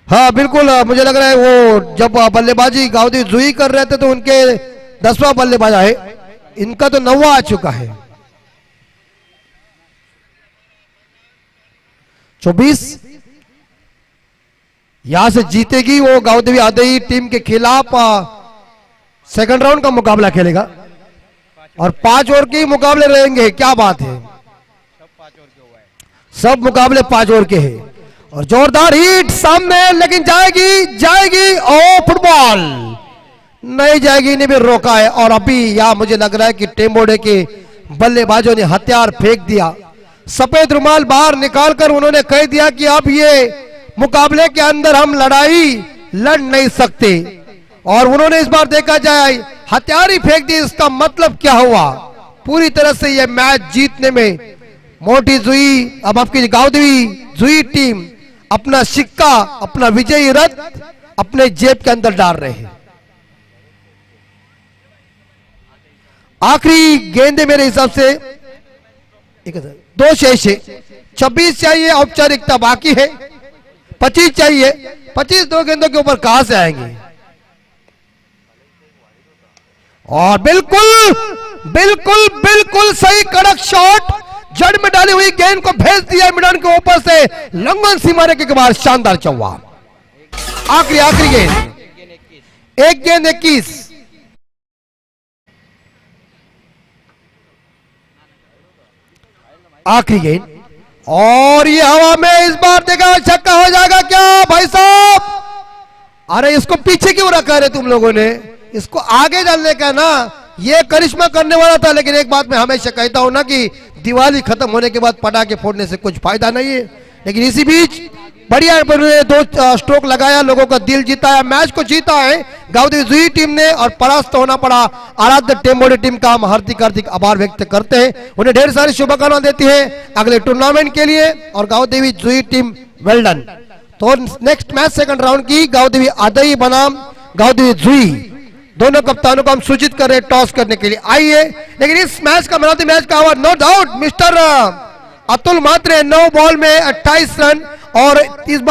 हाँ बिल्कुल, मुझे लग रहा है वो जब बल्लेबाजी गांवदेवी जुई कर रहे थे तो उनके 10वां बल्लेबाज आए, इनका तो 9वां आ चुका है। 24 यहां से जीतेगी वो गांवदेवी आदई टीम के खिलाफ सेकंड राउंड का मुकाबला खेलेगा, और 5 ओवर के मुकाबले रहेंगे। क्या बात है, सब मुकाबले 5 ओवर के हैं। और जोरदार हिट सामने, लेकिन जाएगी ओ फुटबॉल नहीं जाएगी, इन्हें भी रोका है। और अभी यहां मुझे लग रहा है कि टेम्बोडे के बल्लेबाजों ने हथियार फेंक दिया, सफेद रुमाल बाहर निकालकर उन्होंने कह दिया कि अब ये मुकाबले के अंदर हम लड़ाई लड़ नहीं सकते। और उन्होंने इस बार देखा जाए हथियार ही फेंक दिए। इसका मतलब क्या हुआ, पूरी तरह से ये मैच जीतने में मोटी जुई, अब आपकी गांवदेवी जुई टीम अपना सिक्का, अपना विजयी रथ अपने जेब के अंदर डाल रहे हैं। आखिरी गेंदे मेरे हिसाब से दो शेष है, 26 चाहिए, औपचारिकता बाकी है, 25 चाहिए, 25 दो गेंदों के ऊपर कहां से आएंगे। और बिल्कुल बिल्कुल बिल्कुल सही कड़क शॉट, जड़ में डाली हुई गेंद को भेज दिया मैदान के ऊपर से लंघन सीमा रेखा के बाद शानदार चौवा। आखिरी गेंद, एक गेंद 21। आखिरी गेंद और ये हवा में इस बार देखा छक्का हो जाएगा क्या भाई साहब। अरे इसको पीछे क्यों रखा रे तुम लोगों ने, इसको आगे डालने का ना, ये करिश्मा करने वाला था। लेकिन एक बात मैं हमेशा कहता हूं ना कि दिवाली खत्म होने के बाद पटाखे फोड़ने से कुछ फायदा नहीं है। लेकिन इसी बीच बढ़िया दो स्ट्रोक लगाया, लोगों का दिल जीता है, मैच को जीता है गांव जुई टीम ने, और परास्त होना पड़ा आराध्य टेम्बोडी टीम का। हम हार्दिक हार्दिक आभार व्यक्त करते हैं, उन्हें ढेर सारी शुभकामनाएं देती हैं अगले टूर्नामेंट के लिए। और गांव देवी जुई टीम वेल डन। तो नेक्स्ट मैच सेकंड राउंड की गांव देवी आदई बनाम गांव देवी जुई, दोनों कप्तानों को हम सूचित कर रहे हैं टॉस करने के लिए। आइए, लेकिन इस मैच का मैन ऑफ द मैच का award no doubt mister Atul Matre, 9 ball में 28 रन, और इस बार